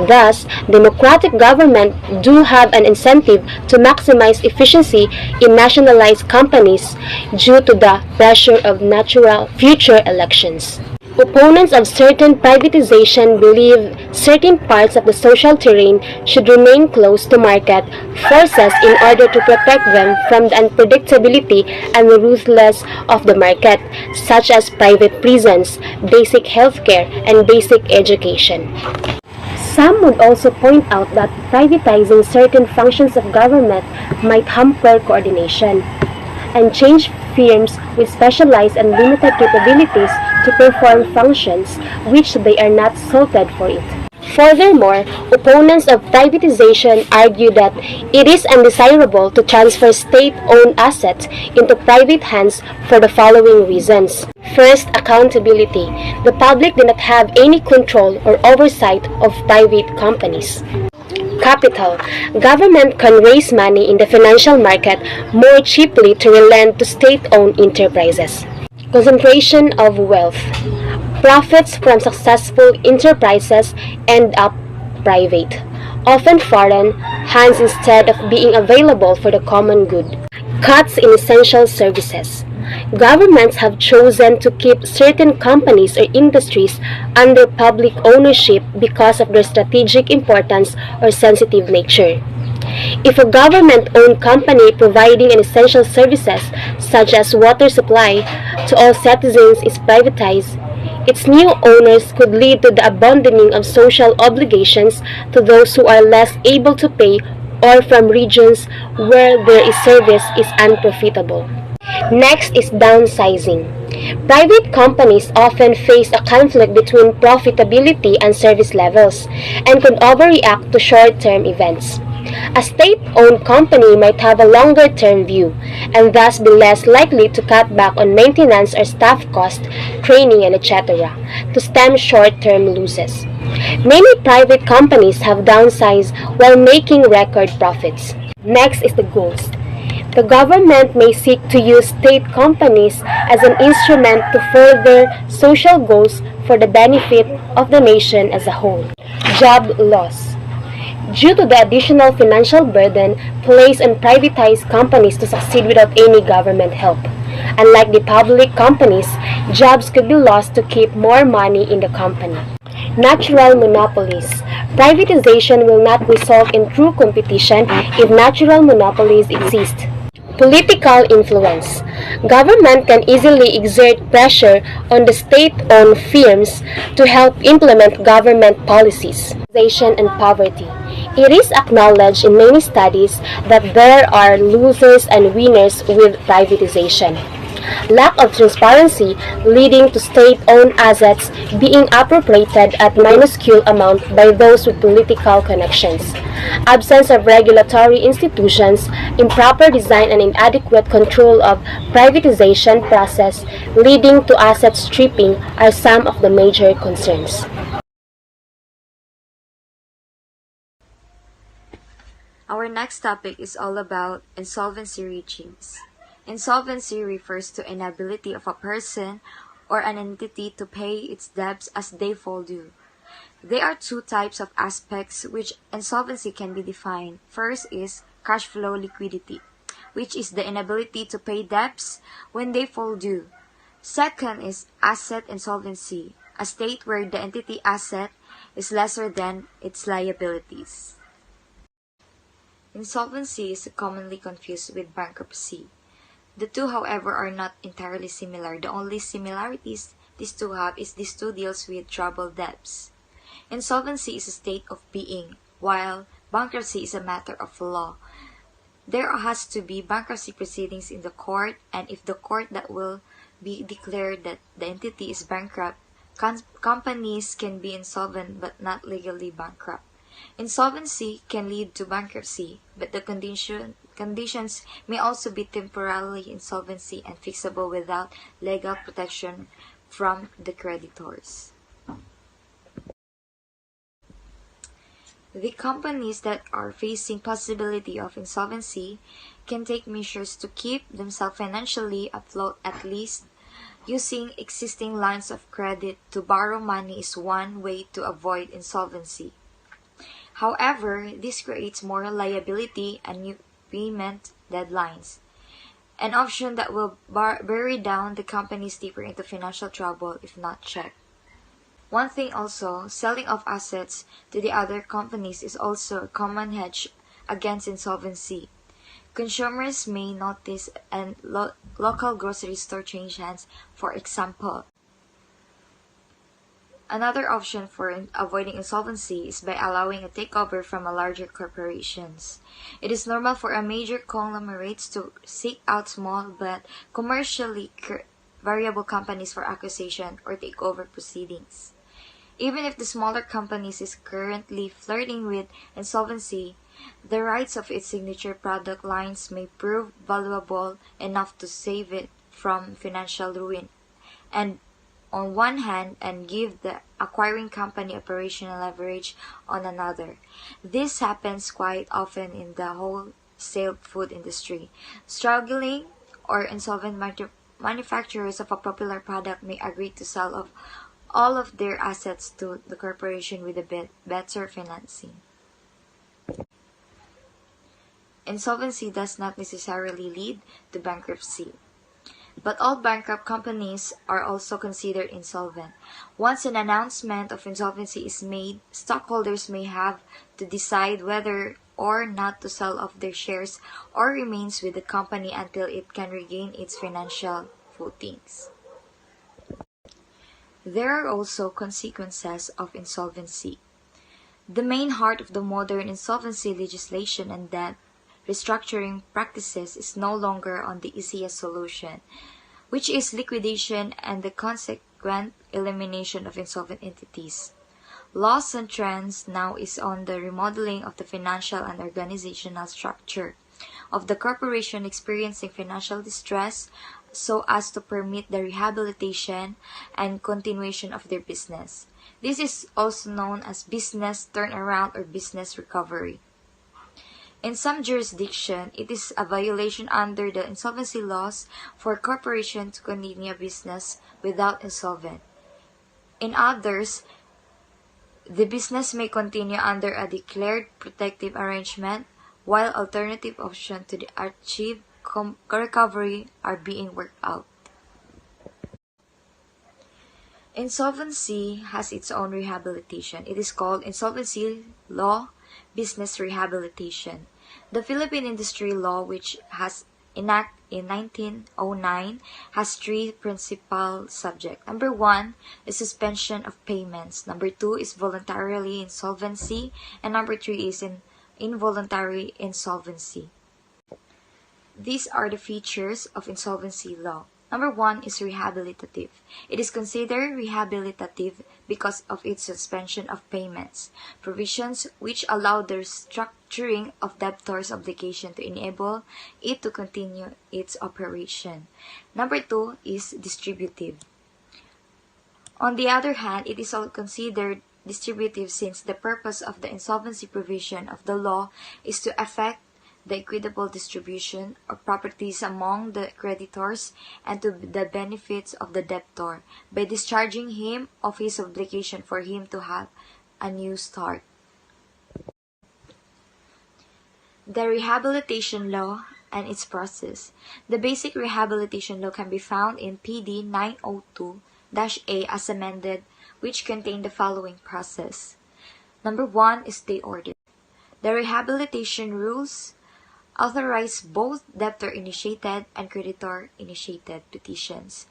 Thus, democratic government do have an incentive to maximize efficiency in nationalized companies due to the pressure of natural future elections. Opponents of certain privatization believe certain parts of the social terrain should remain close to market forces in order to protect them from the unpredictability and ruthlessness of the market, such as private prisons, basic healthcare, and basic education. Some would also point out that privatizing certain functions of government might hamper coordination and change firms with specialized and limited capabilities to perform functions which they are not suited for it. Furthermore, opponents of privatization argue that it is undesirable to transfer state-owned assets into private hands for the following reasons. First, accountability. The public do not have any control or oversight of private companies. Capital. Government can raise money in the financial market more cheaply to relent to state-owned enterprises. Concentration of wealth. Profits from successful enterprises end up private, often foreign hands instead of being available for the common good. Cuts in essential services. Governments have chosen to keep certain companies or industries under public ownership because of their strategic importance or sensitive nature. If a government-owned company providing an essential services, such as water supply, to all citizens is privatized, its new owners could lead to the abandoning of social obligations to those who are less able to pay or from regions where their service is unprofitable. Next is downsizing. Private companies often face a conflict between profitability and service levels and could overreact to short-term events. A state-owned company might have a longer-term view and thus be less likely to cut back on maintenance or staff cost, training, and etc. to stem short-term losses. Many private companies have downsized while making record profits. Next is the goals. The government may seek to use state companies as an instrument to further social goals for the benefit of the nation as a whole. Job loss. due to the additional financial burden placed on privatized companies to succeed without any government help. Unlike the public companies, jobs could be lost to keep more money in the company. Natural monopolies. Privatization will not result in true competition if natural monopolies exist. Political influence. Government can easily exert pressure on the state-owned firms to help implement government policies. And poverty. It is acknowledged in many studies that there are losers and winners with privatization. Lack of transparency leading to state-owned assets being appropriated at minuscule amount by those with political connections. Absence of regulatory institutions, improper design and inadequate control of privatization process leading to asset stripping are some of the major concerns. Our next topic is all about insolvency regimes. Insolvency refers to inability of a person or an entity to pay its debts as they fall due. There are two types of aspects which insolvency can be defined. First is cash flow liquidity, which is the inability to pay debts when they fall due. Second is asset insolvency, a state where the entity asset is lesser than its liabilities. Insolvency is commonly confused with bankruptcy. The two, however, are not entirely similar. The only similarities these two have is these two deals with troubled debts. Insolvency is a state of being, while bankruptcy is a matter of law. There has to be bankruptcy proceedings in the court, and if the court that will be declared that the entity is bankrupt, companies can be insolvent but not legally bankrupt. Insolvency can lead to bankruptcy, but the conditions may also be temporarily insolvency and fixable without legal protection from the creditors. The companies that are facing possibility of insolvency can take measures to keep themselves financially afloat, at least using existing lines of credit to borrow money is one way to avoid insolvency. However, this creates more liability and new payment deadlines, an option that will bury down the companies deeper into financial trouble if not checked. One thing also, selling off assets to the other companies is also a common hedge against insolvency. Consumers may notice and local grocery store change hands, for example. Another option for avoiding insolvency is by allowing a takeover from a larger corporations. It is normal for a major conglomerates to seek out small but commercially variable companies for acquisition or takeover proceedings. Even if the smaller companies is currently flirting with insolvency, the rights of its signature product lines may prove valuable enough to save it from financial ruin, and on one hand, and give the acquiring company operational leverage on another. This happens quite often in the wholesale food industry. Struggling or insolvent manufacturers of a popular product may agree to sell off all of their assets to the corporation with a better financing. Insolvency does not necessarily lead to bankruptcy, but all bankrupt companies are also considered insolvent. Once an announcement of insolvency is made, stockholders may have to decide whether or not to sell off their shares or remains with the company until it can regain its financial footings. There are also consequences of insolvency. The main heart of the modern insolvency legislation and debt restructuring practices is no longer on the easiest solution, which is liquidation and the consequent elimination of insolvent entities. Laws and trends now is on the remodeling of the financial and organizational structure of the corporation experiencing financial distress so as to permit the rehabilitation and continuation of their business. This is also known as business turnaround or business recovery. In some jurisdictions, it is a violation under the insolvency laws for a corporation to continue a business without insolvent. In others, The business may continue under a declared protective arrangement while alternative options to achieve recovery are being worked out. Insolvency has its own rehabilitation. It is called Insolvency Law Business Rehabilitation. The Philippine Industry Law, which has enacted in 1909, has three principal subjects. Number one is suspension of payments. Number two is voluntarily insolvency. And number three is involuntary insolvency. These are the features of insolvency law. Number one is rehabilitative. It is considered rehabilitative because of its suspension of payments, provisions which allow the restructuring of debtors' obligation to enable it to continue its operation. Number two is distributive. On the other hand, it is also considered distributive since the purpose of the insolvency provision of the law is to effect the equitable distribution of properties among the creditors and to the benefits of the debtor by discharging him of his obligation for him to have a new start. The rehabilitation law and its process. The basic rehabilitation law can be found in PD 902-A as amended, which contain the following process. Number one is the order. The rehabilitation rules authorize both debtor-initiated and creditor-initiated petitions.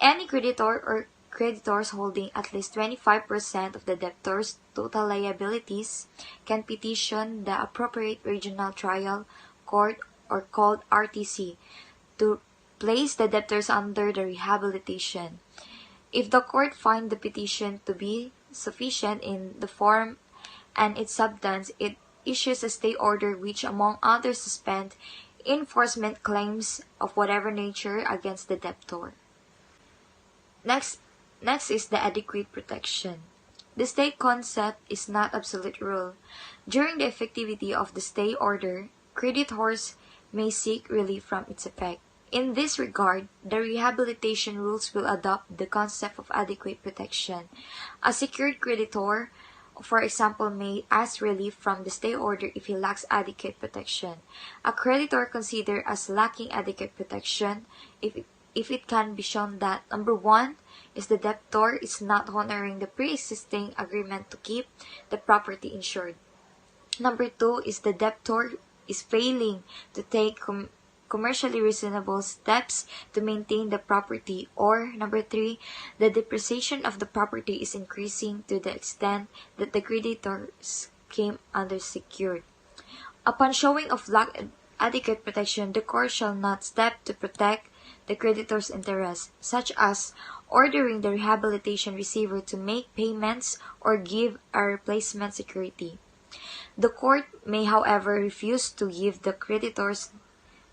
Any creditor or creditors holding at least 25% of the debtor's total liabilities can petition the appropriate regional trial court or called RTC to place the debtors under the rehabilitation. If the court finds the petition to be sufficient in the form and its substance, it issues a stay order which, among others, suspend enforcement claims of whatever nature against the debtor. Next is the adequate protection. The stay concept is not absolute rule. During the effectivity of the stay order, creditors may seek relief from its effect. In this regard, the rehabilitation rules will adopt the concept of adequate protection. A secured creditor, for example, may ask relief from the stay order if he lacks adequate protection. A creditor considered as lacking adequate protection if it can be shown that number one is the debtor is not honoring the pre-existing agreement to keep the property insured. Number two is the debtor is failing to take commercially reasonable steps to maintain the property, or number three, the depreciation of the property is increasing to the extent that the creditors came undersecured. Upon showing of lack of adequate protection, the court shall not step to protect the creditor's interests, such as ordering the rehabilitation receiver to make payments or give a replacement security. The court may, however, refuse to give the creditors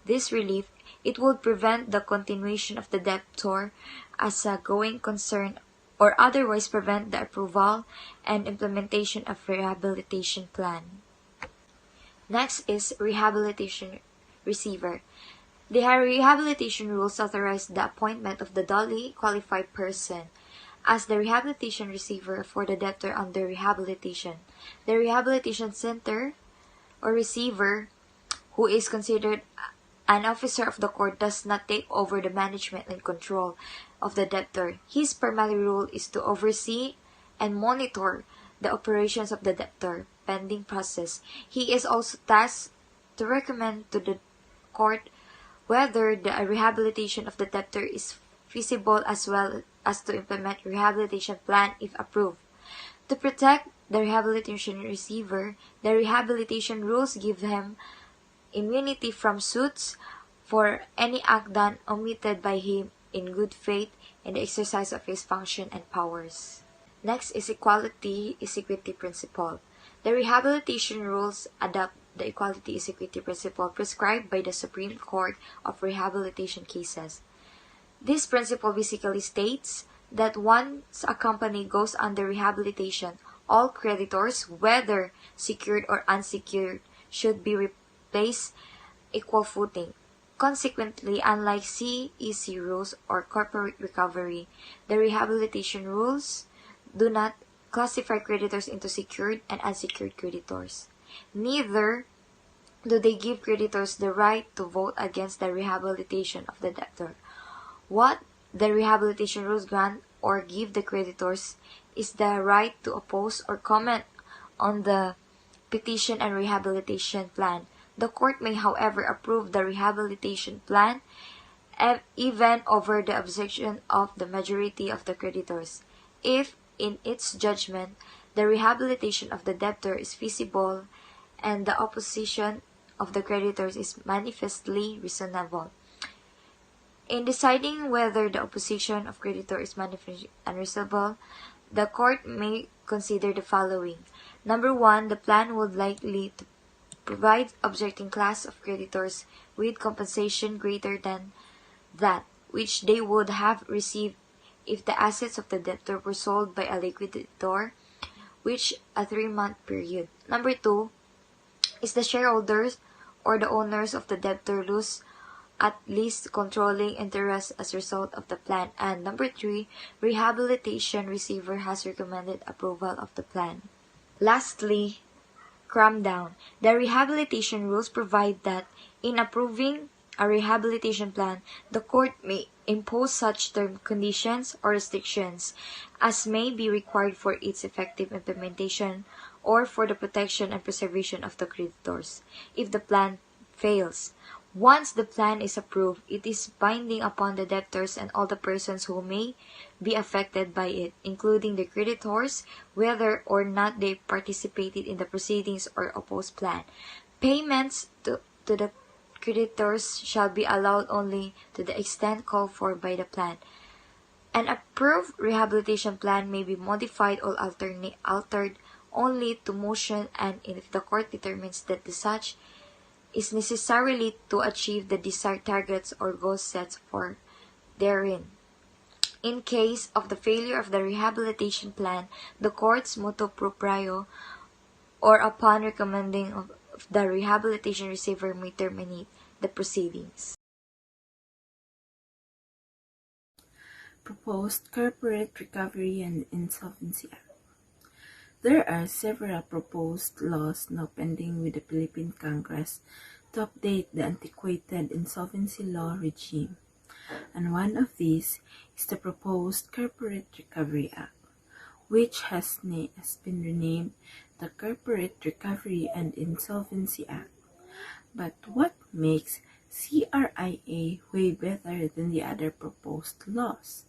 this relief. It would prevent the continuation of the debtor as a going concern or otherwise prevent the approval and implementation of rehabilitation plan. Next is rehabilitation receiver. The rehabilitation rules authorize the appointment of the duly qualified person as the rehabilitation receiver for the debtor under rehabilitation. The rehabilitation center or receiver, who is considered an officer of the court, does not take over the management and control of the debtor. His primary role is to oversee and monitor the operations of the debtor pending process. He is also tasked to recommend to the court whether the rehabilitation of the debtor is feasible, as well as to implement rehabilitation plan if approved. To protect the rehabilitation receiver, the rehabilitation rules give him immunity from suits for any act done omitted by him in good faith in the exercise of his function and powers. Next is equality is equity principle. The rehabilitation rules adopt the equality is equity principle prescribed by the Supreme Court of Rehabilitation cases. This principle basically states that once a company goes under rehabilitation, all creditors, whether secured or unsecured, should be replaced equal footing. Consequently, unlike CEC rules or corporate recovery, the rehabilitation rules do not classify creditors into secured and unsecured creditors. Neither do they give creditors the right to vote against the rehabilitation of the debtor. What the rehabilitation rules grant or give the creditors is the right to oppose or comment on the petition and rehabilitation plan. The court may, however, approve the rehabilitation plan even over the objection of the majority of the creditors, if, in its judgment, the rehabilitation of the debtor is feasible and the opposition of the creditors is manifestly reasonable. In deciding whether the opposition of creditor is manifestly unreasonable, the court may consider the following. Number 1, the plan would likely to provide objecting class of creditors with compensation greater than that which they would have received if the assets of the debtor were sold by a liquidator, which a 3-month period. Number 2 is the shareholders or the owners of the debtor lose at least controlling interest as a result of the plan. And number 3, rehabilitation receiver has recommended approval of the plan. Lastly, cram down. The rehabilitation rules provide that in approving a rehabilitation plan, the court may impose such term conditions or restrictions as may be required for its effective implementation or for the protection and preservation of the creditors. If the plan fails, once the plan is approved, it is binding upon the debtors and all the persons who may be affected by it, including the creditors, whether or not they participated in the proceedings or opposed plan. Payments to the creditors shall be allowed only to the extent called for by the plan. An approved rehabilitation plan may be modified or altered only to motion, and if the court determines that the such is necessarily to achieve the desired targets or goals set for therein. In case of the failure of the rehabilitation plan, the court's motu proprio or upon recommending of the rehabilitation receiver may terminate the proceedings. Proposed Corporate Recovery and Insolvency Act. There are several proposed laws now pending with the Philippine Congress to update the antiquated insolvency law regime, and one of these is the proposed Corporate Recovery Act, which has been renamed the Corporate Recovery and Insolvency Act. But what makes CRIA way better than the other proposed laws?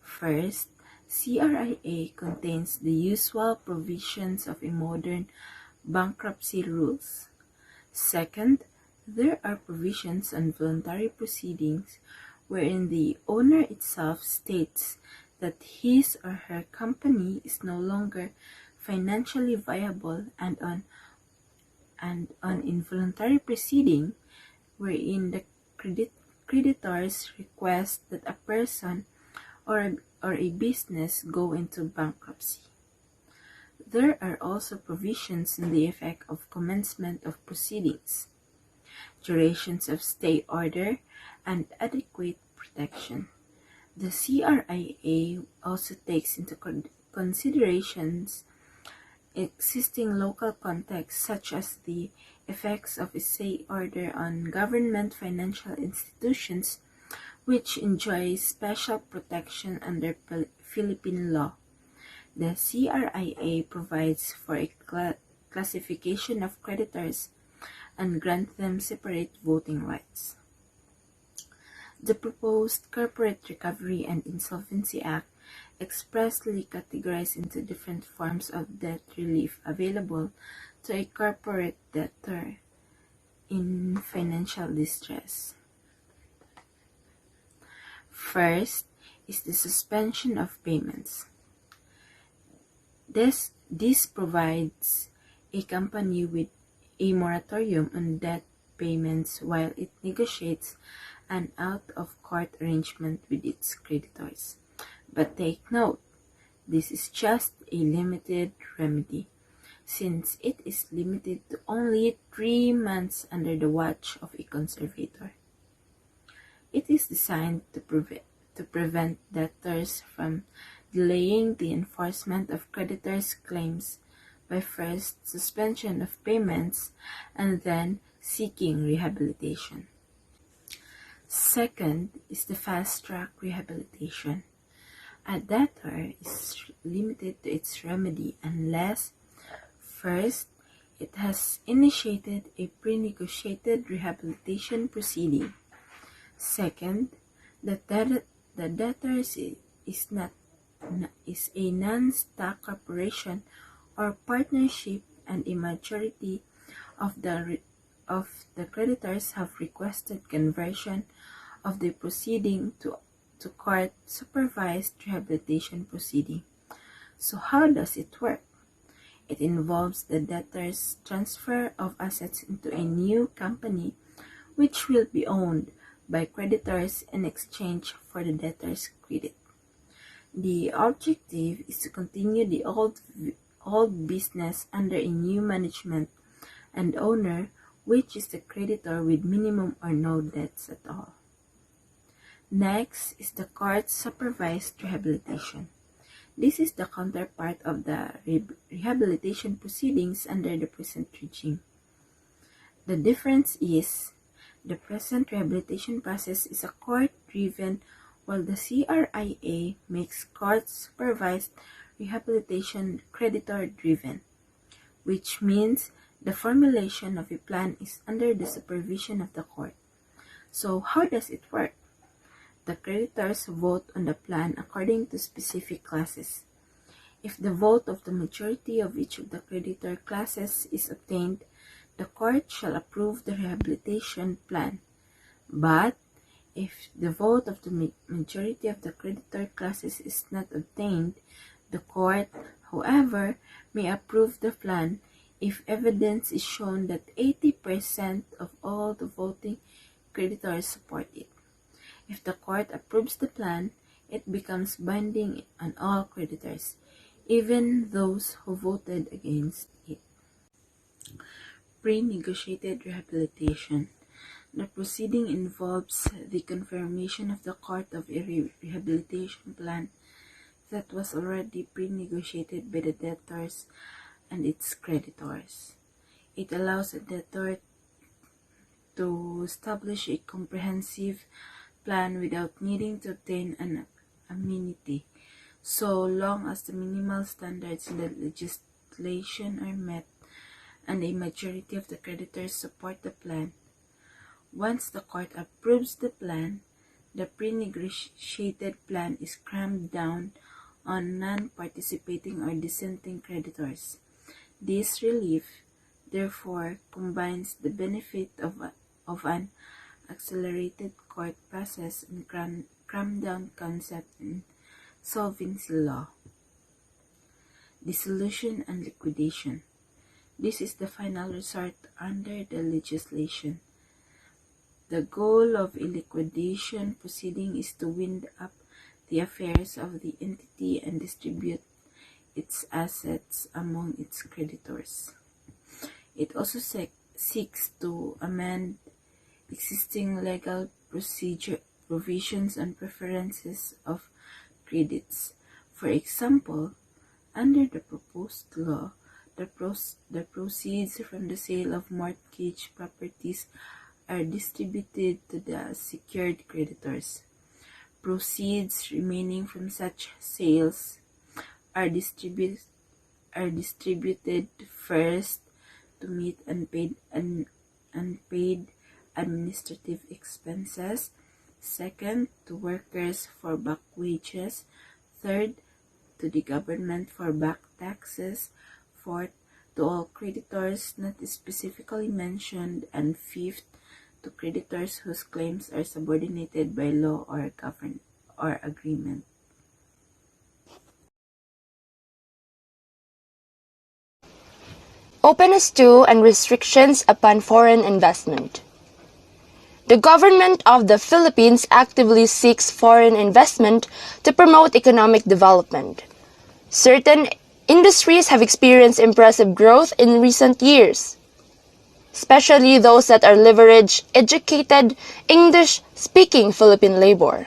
First, CRIA contains the usual provisions of a modern bankruptcy rules. Second, there are provisions on voluntary proceedings wherein the owner itself states that his or her company is no longer financially viable, and on involuntary proceeding wherein the creditors request that a person or a business go into bankruptcy. There are also provisions in the effect of commencement of proceedings, durations of stay order, and adequate protection. The CRIA also takes into considerations existing local contexts, such as the effects of a stay order on government financial institutions, which enjoy special protection under Philippine law. The CRIA provides for a classification of creditors and grant them separate voting rights. The proposed Corporate Recovery and Insolvency Act expressly categorizes into different forms of debt relief available to a corporate debtor in financial distress. First is the suspension of payments. This provides a company with a moratorium on debt payments while it negotiates an out-of-court arrangement with its creditors. But take note, this is just a limited remedy, since it is limited to only 3 months under the watch of a conservator. It is designed to prevent debtors from delaying the enforcement of creditors' claims by first suspension of payments and then seeking rehabilitation. Second is the fast-track rehabilitation. A debtor is limited to its remedy unless, first, it has initiated a pre-negotiated rehabilitation proceeding. Second, the debtor is a non-stock corporation or partnership, and a majority of the creditors have requested conversion of the proceeding to court-supervised rehabilitation proceeding. So how does it work? It involves the debtor's transfer of assets into a new company which will be owned by creditors in exchange for the debtor's credit. The objective is to continue the old business under a new management and owner, which is the creditor with minimum or no debts at all. Next is the court-supervised rehabilitation. This is the counterpart of the rehabilitation proceedings under the present regime. The difference is the present rehabilitation process is a court-driven, while the CRIA makes court-supervised rehabilitation creditor-driven, which means the formulation of a plan is under the supervision of the court. So how does it work? The creditors vote on the plan according to specific classes. If the vote of the majority of each of the creditor classes is obtained, the court shall approve the rehabilitation plan. But if the vote of the majority of the creditor classes is not obtained, the court, however, may approve the plan if evidence is shown that 80% of all the voting creditors support it. If the court approves the plan, it becomes binding on all creditors, even those who voted against it. Pre-negotiated rehabilitation. The proceeding involves the confirmation of the court of a rehabilitation plan that was already pre-negotiated by the debtors and its creditors. It allows a debtor to establish a comprehensive plan without needing to obtain an amenity, so long as the minimal standards in the legislation are met and a majority of the creditors support the plan. Once the court approves the plan, the pre-negotiated plan is crammed down on non-participating or dissenting creditors. This relief, therefore, combines the benefit of an accelerated court process and cram-down concept in insolvency law. Dissolution and liquidation. This is the final resort under the legislation. The goal of a liquidation proceeding is to wind up the affairs of the entity and distribute its assets among its creditors. It also seeks to amend existing legal provisions and preferences of credits. For example, under the proposed law, the proceeds from the sale of mortgage properties are distributed to the secured creditors. Proceeds remaining from such sales are distributed first to meet unpaid administrative expenses, second to workers for back wages, third to the government for back taxes, fourth to all creditors not specifically mentioned, and fifth to creditors whose claims are subordinated by law or agreement. Openness to and restrictions upon foreign investment. The government of the Philippines actively seeks foreign investment to promote economic development. Certain industries have experienced impressive growth in recent years, especially those that are leverage educated, English-speaking Philippine labor.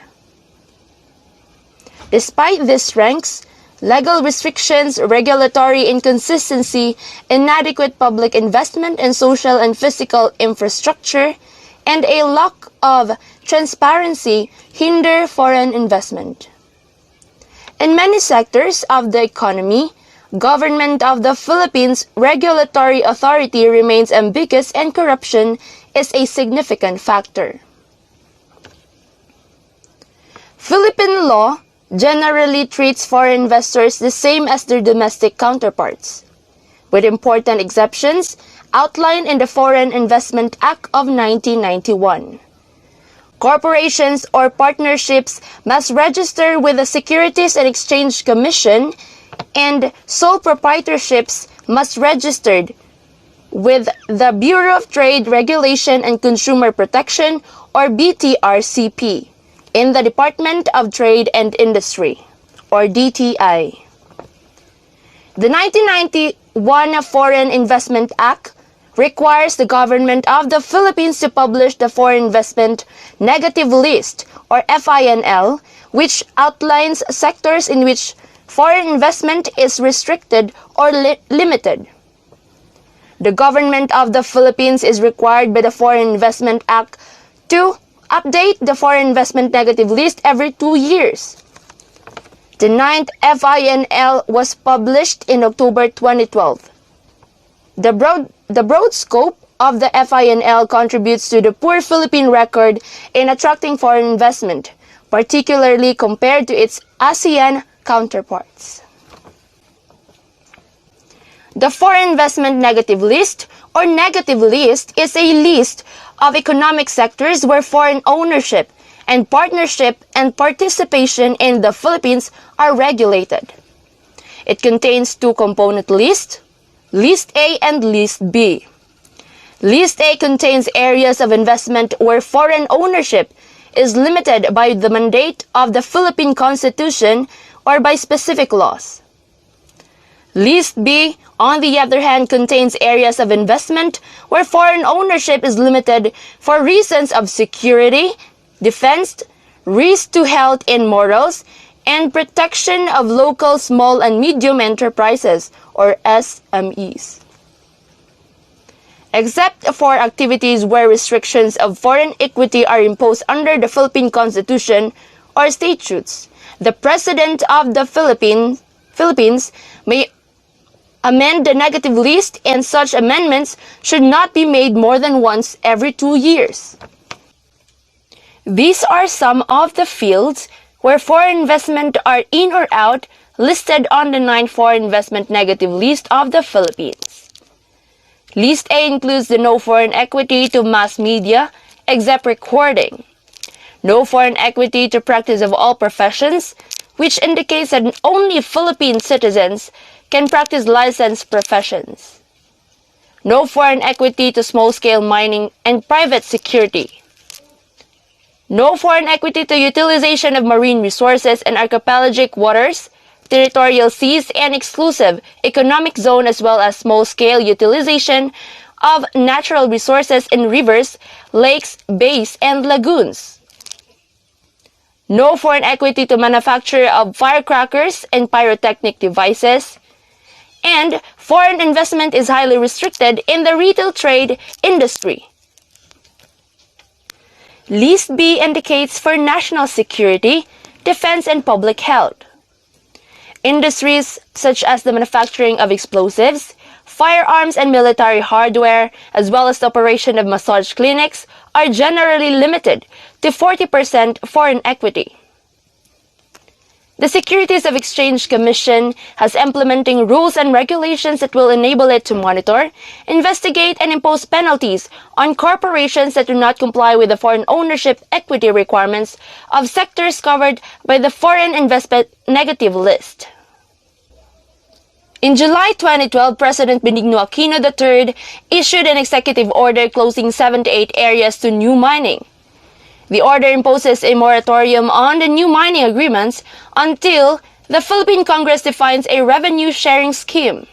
Despite these strengths, legal restrictions, regulatory inconsistency, inadequate public investment in social and physical infrastructure, and a lack of transparency hinder foreign investment. In many sectors of the economy, Government of the Philippines regulatory authority remains ambiguous and corruption is a significant factor. Philippine law generally treats foreign investors the same as their domestic counterparts, with important exceptions outlined in the Foreign Investment Act of 1991. Corporations or partnerships must register with the Securities and Exchange Commission, and sole proprietorships must register with the Bureau of Trade Regulation and Consumer Protection, or BTRCP, in the Department of Trade and Industry, or DTI. The 1991 Foreign Investment Act requires the government of the Philippines to publish the Foreign Investment Negative List, or FINL, which outlines sectors in which foreign investment is restricted or limited. The government of the Philippines is required by the Foreign Investment Act to update the Foreign Investment Negative List every 2 years. The 9th FINL was published in October 2012. The broad scope of the FINL contributes to the poor Philippine record in attracting foreign investment, particularly compared to its ASEAN counterparts. The Foreign Investment Negative List, or Negative List, is a list of economic sectors where foreign ownership and partnership and participation in the Philippines are regulated. It contains two component lists, List A and List B. List A contains areas of investment where foreign ownership is limited by the mandate of the Philippine Constitution or by specific laws. List B, on the other hand, contains areas of investment where foreign ownership is limited for reasons of security, defense, risk to health and morals, and protection of local small and medium enterprises, or SMEs. Except for activities where restrictions of foreign equity are imposed under the Philippine Constitution or statutes, the President of the Philippines may amend the negative list, and such amendments should not be made more than once every 2 years. These are some of the fields where foreign investment are in or out listed on the 9th Foreign Investment Negative List of the Philippines. List A includes the no foreign equity to mass media, except recording. No foreign equity to practice of all professions, which indicates that only Philippine citizens can practice licensed professions. No foreign equity to small-scale mining and private security. No foreign equity to utilization of marine resources and archipelagic waters, territorial seas, and exclusive economic zone, as well as small-scale utilization of natural resources in rivers, lakes, bays, and lagoons. No foreign equity to manufacture of firecrackers and pyrotechnic devices. And foreign investment is highly restricted in the retail trade industry. List B indicates for national security, defense, and public health. Industries such as the manufacturing of explosives, firearms, and military hardware, as well as the operation of massage clinics, are generally limited to 40% foreign equity. The Securities and Exchange Commission has implementing rules and regulations that will enable it to monitor, investigate, and impose penalties on corporations that do not comply with the foreign ownership equity requirements of sectors covered by the Foreign Investment Negative List. In July 2012, President Benigno Aquino III issued an executive order closing 78 areas to new mining. The order imposes a moratorium on the new mining agreements until the Philippine Congress defines a revenue-sharing scheme.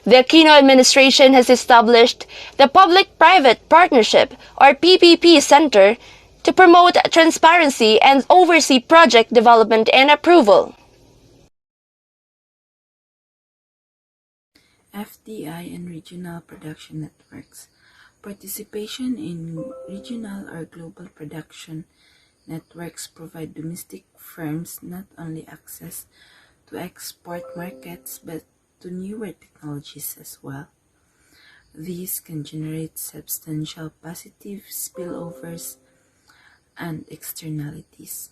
The Aquino administration has established the Public-Private Partnership, or PPP Center, to promote transparency and oversee project development and approval. FDI and regional production networks. Participation in regional or global production networks provide domestic firms not only access to export markets but to newer technologies as well. These can generate substantial positive spillovers and externalities.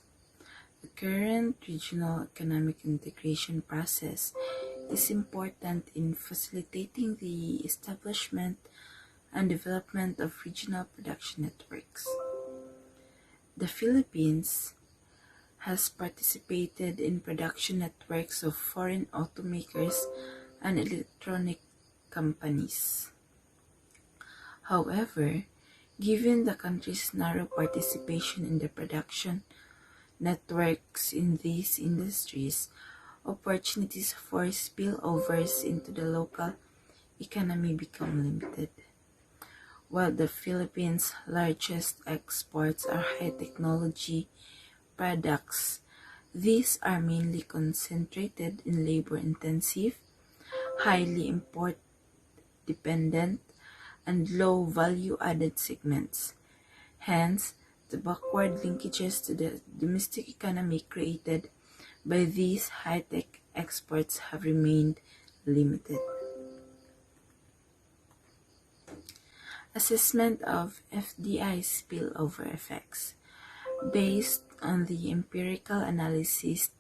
The current regional economic integration process is important in facilitating the establishment and development of regional production networks. The Philippines has participated in production networks of foreign automakers and electronic companies. However, given the country's narrow participation in the production networks in these industries, opportunities for spillovers into the local economy become limited. While the Philippines' largest exports are high-technology products, these are mainly concentrated in labor-intensive, highly import-dependent, and low value-added segments. Hence, the backward linkages to the domestic economy created by these high-tech exports have remained limited. Assessment of FDI spillover effects. Based on the empirical analysis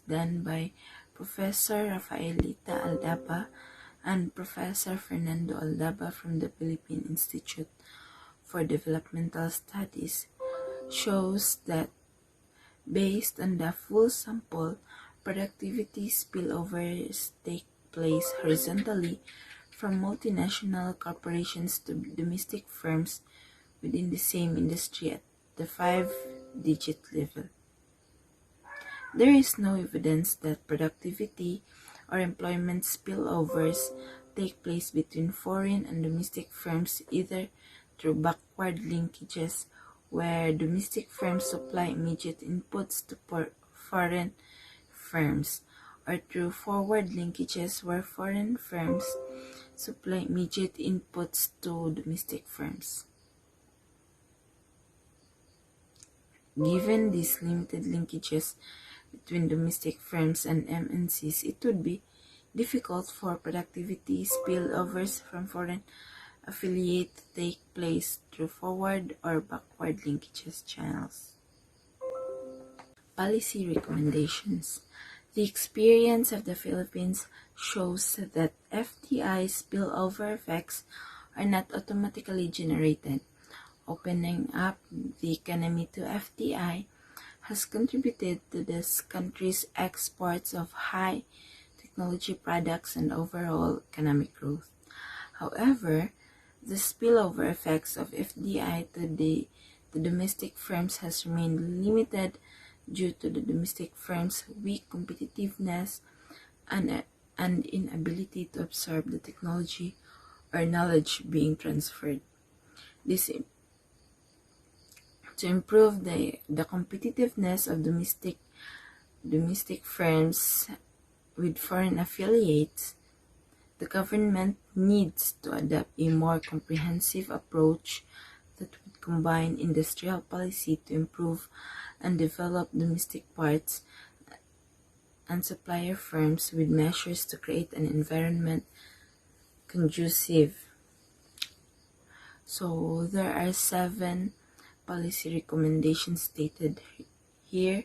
done by Professor Rafaelita Aldaba and Professor Fernando Aldaba from the Philippine Institute for Developmental Studies, shows that based on the full sample, productivity spillovers take place horizontally from multinational corporations to domestic firms within the same industry at the 5-digit level. There is no evidence that productivity or employment spillovers take place between foreign and domestic firms either through backward linkages where domestic firms supply immediate inputs to foreign firms or through forward linkages where foreign firms supply immediate inputs to domestic firms. Given these limited linkages between domestic firms and MNCs, it would be difficult for productivity spillovers from foreign affiliates to take place through forward or backward linkages channels. Policy recommendations. The experience of the Philippines shows that FDI spillover effects are not automatically generated. Opening up the economy to FDI has contributed to this country's exports of high technology products and overall economic growth. However, the spillover effects of FDI to domestic firms has remained limited due to the domestic firms' weak competitiveness and inability to absorb the technology or knowledge being transferred. To improve the competitiveness of domestic firms with foreign affiliates, the government needs to adopt a more comprehensive approach that would combine industrial policy to improve and develop domestic parts and supplier firms with measures to create an environment conducive. So there are 7 policy recommendations stated here.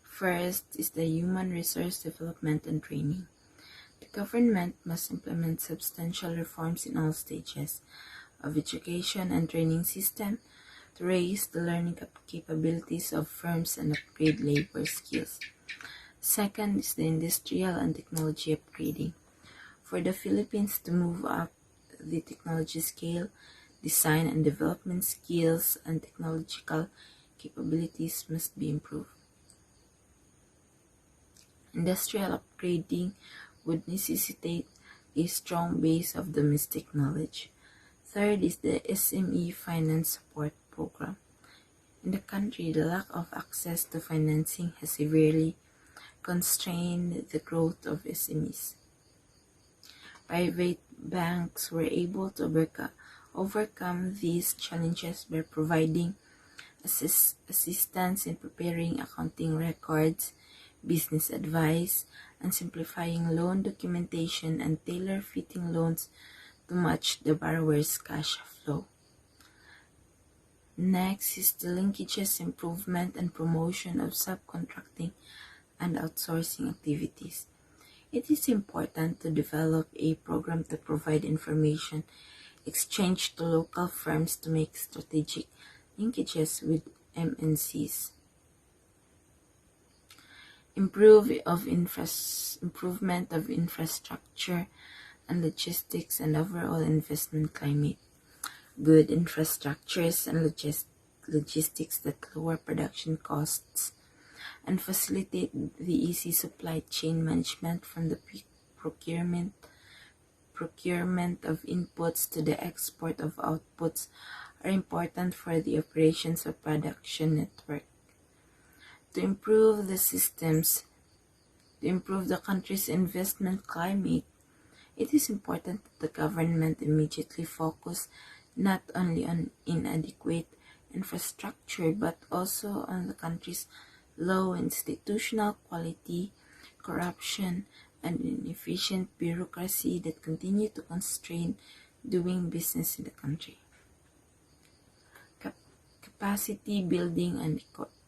First is the human resource development and training. The government must implement substantial reforms in all stages of education and training system to raise the learning capabilities of firms and upgrade labor skills. Second is the industrial and technology upgrading. For the Philippines to move up the technology scale, design and development skills and technological capabilities must be improved. Industrial upgrading would necessitate a strong base of domestic knowledge. Third is the SME finance support program. In the country, the lack of access to financing has severely constrained the growth of SMEs. Private banks were able to overcome these challenges by providing assistance in preparing accounting records, business advice, and simplifying loan documentation and tailor-fitting loans to match the borrower's cash flow. Next is the linkages, improvement, and promotion of subcontracting and outsourcing activities. It is important to develop a program to provide information exchange to local firms to make strategic linkages with MNCs. Improvement of infrastructure and logistics and overall investment climate. Good infrastructures and logistics that lower production costs and facilitate the easy supply chain management from the procurement of inputs to the export of outputs are important for the operations of production network. To improve the country's investment climate, it is important that the government immediately focus not only on inadequate infrastructure but also on the country's low institutional quality, corruption, and inefficient bureaucracy that continue to constrain doing business in the country. Capacity building and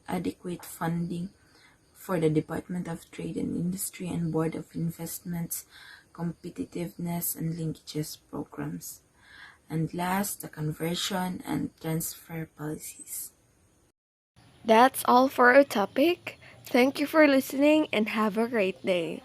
adequate funding for the Department of Trade and Industry and Board of Investments, competitiveness and linkages programs. And last, the conversion and transfer policies. That's all for our topic. Thank you for listening and have a great day.